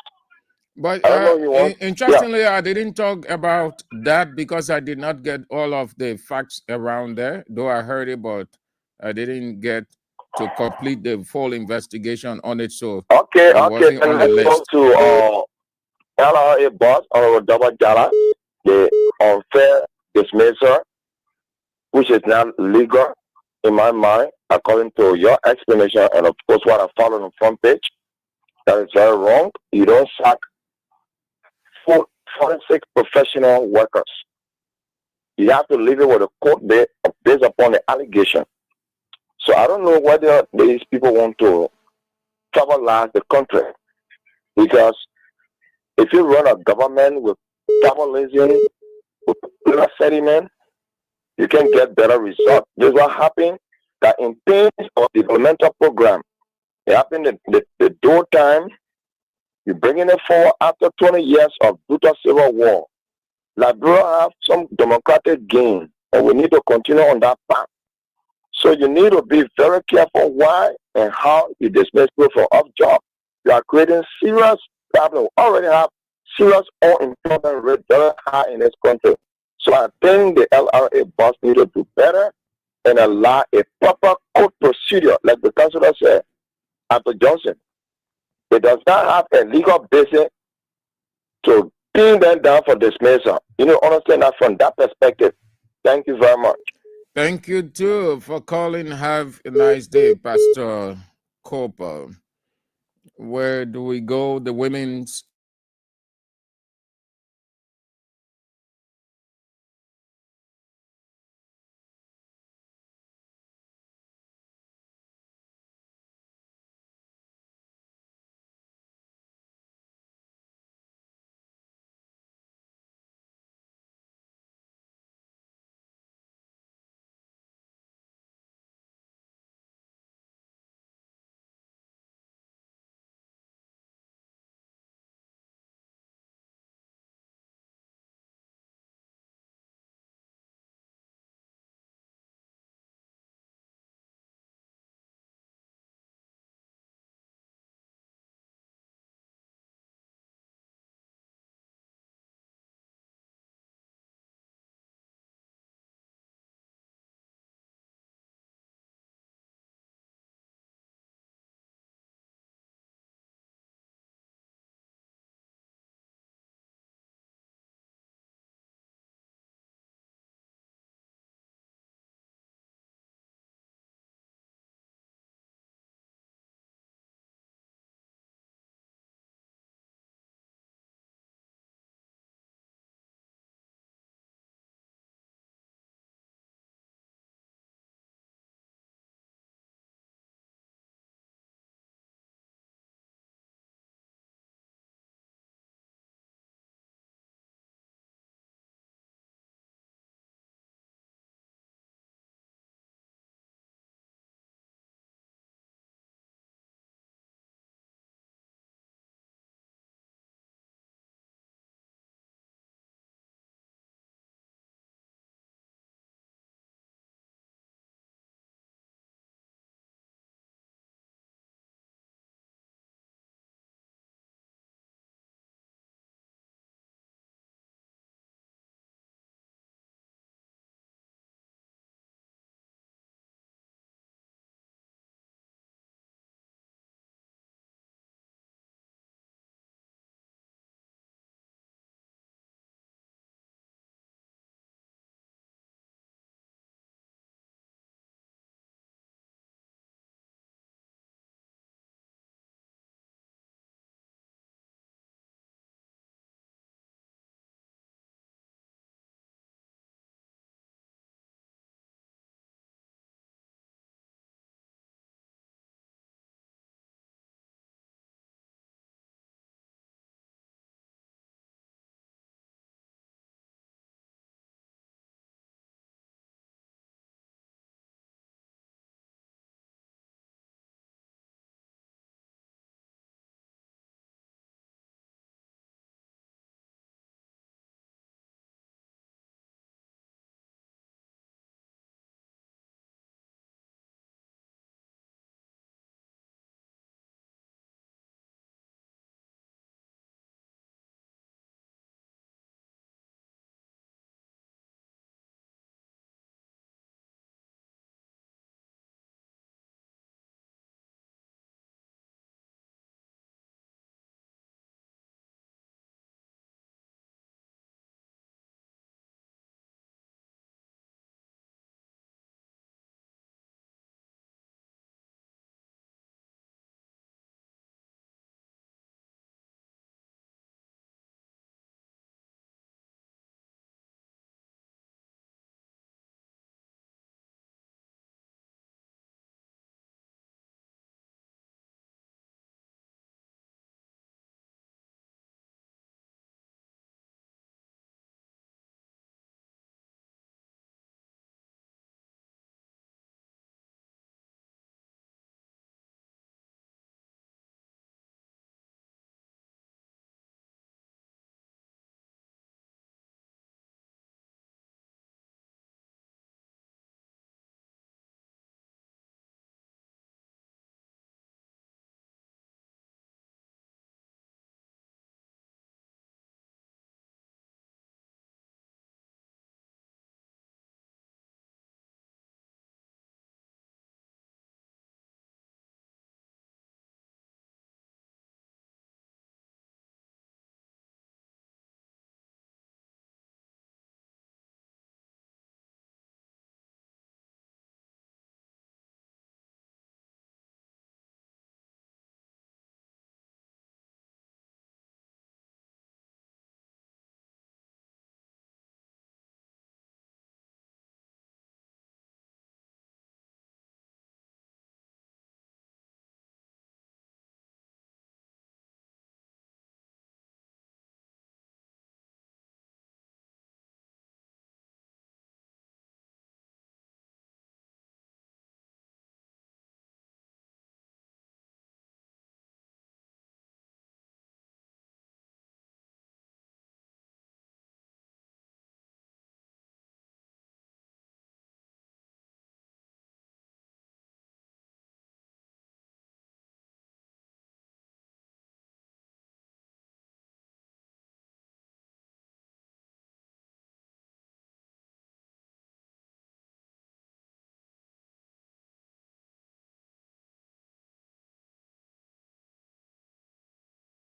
But I don't know you want. interestingly, I didn't talk about that because I did not get all of the facts around there, though I heard it, but I didn't get to complete the full investigation on it. So Okay. wasn't on the Let's list. go to LRA boss, Honorable Double Jala, the unfair dismissal, which is not legal in my mind, according to your explanation, and of course what I followed on the front page. That is very wrong. You don't sack 46 professional workers. You have to leave it with a court based upon the allegation. So I don't know whether these people want to tribalize the country, because if you run a government with tribalism, with popular sentiment, you can get better results. This is what happened that in terms of developmental program, it happened the door time, you're bringing it forward after 20 years of brutal civil war. Liberia have some democratic gain, and we need to continue on that path. So you need to be very careful why and how you dismiss people for off job. You are creating serious problems. We already have serious unemployment rate very high in this country. So I think the LRA boss need to do better and allow a proper court procedure, like the councillor said, after Johnson. It does not have a legal basis to pin them down for dismissal. You know, understand that from that perspective. Thank you very much. Thank you too for calling. Have a nice day, Pastor Cooper. Where do we go? The women's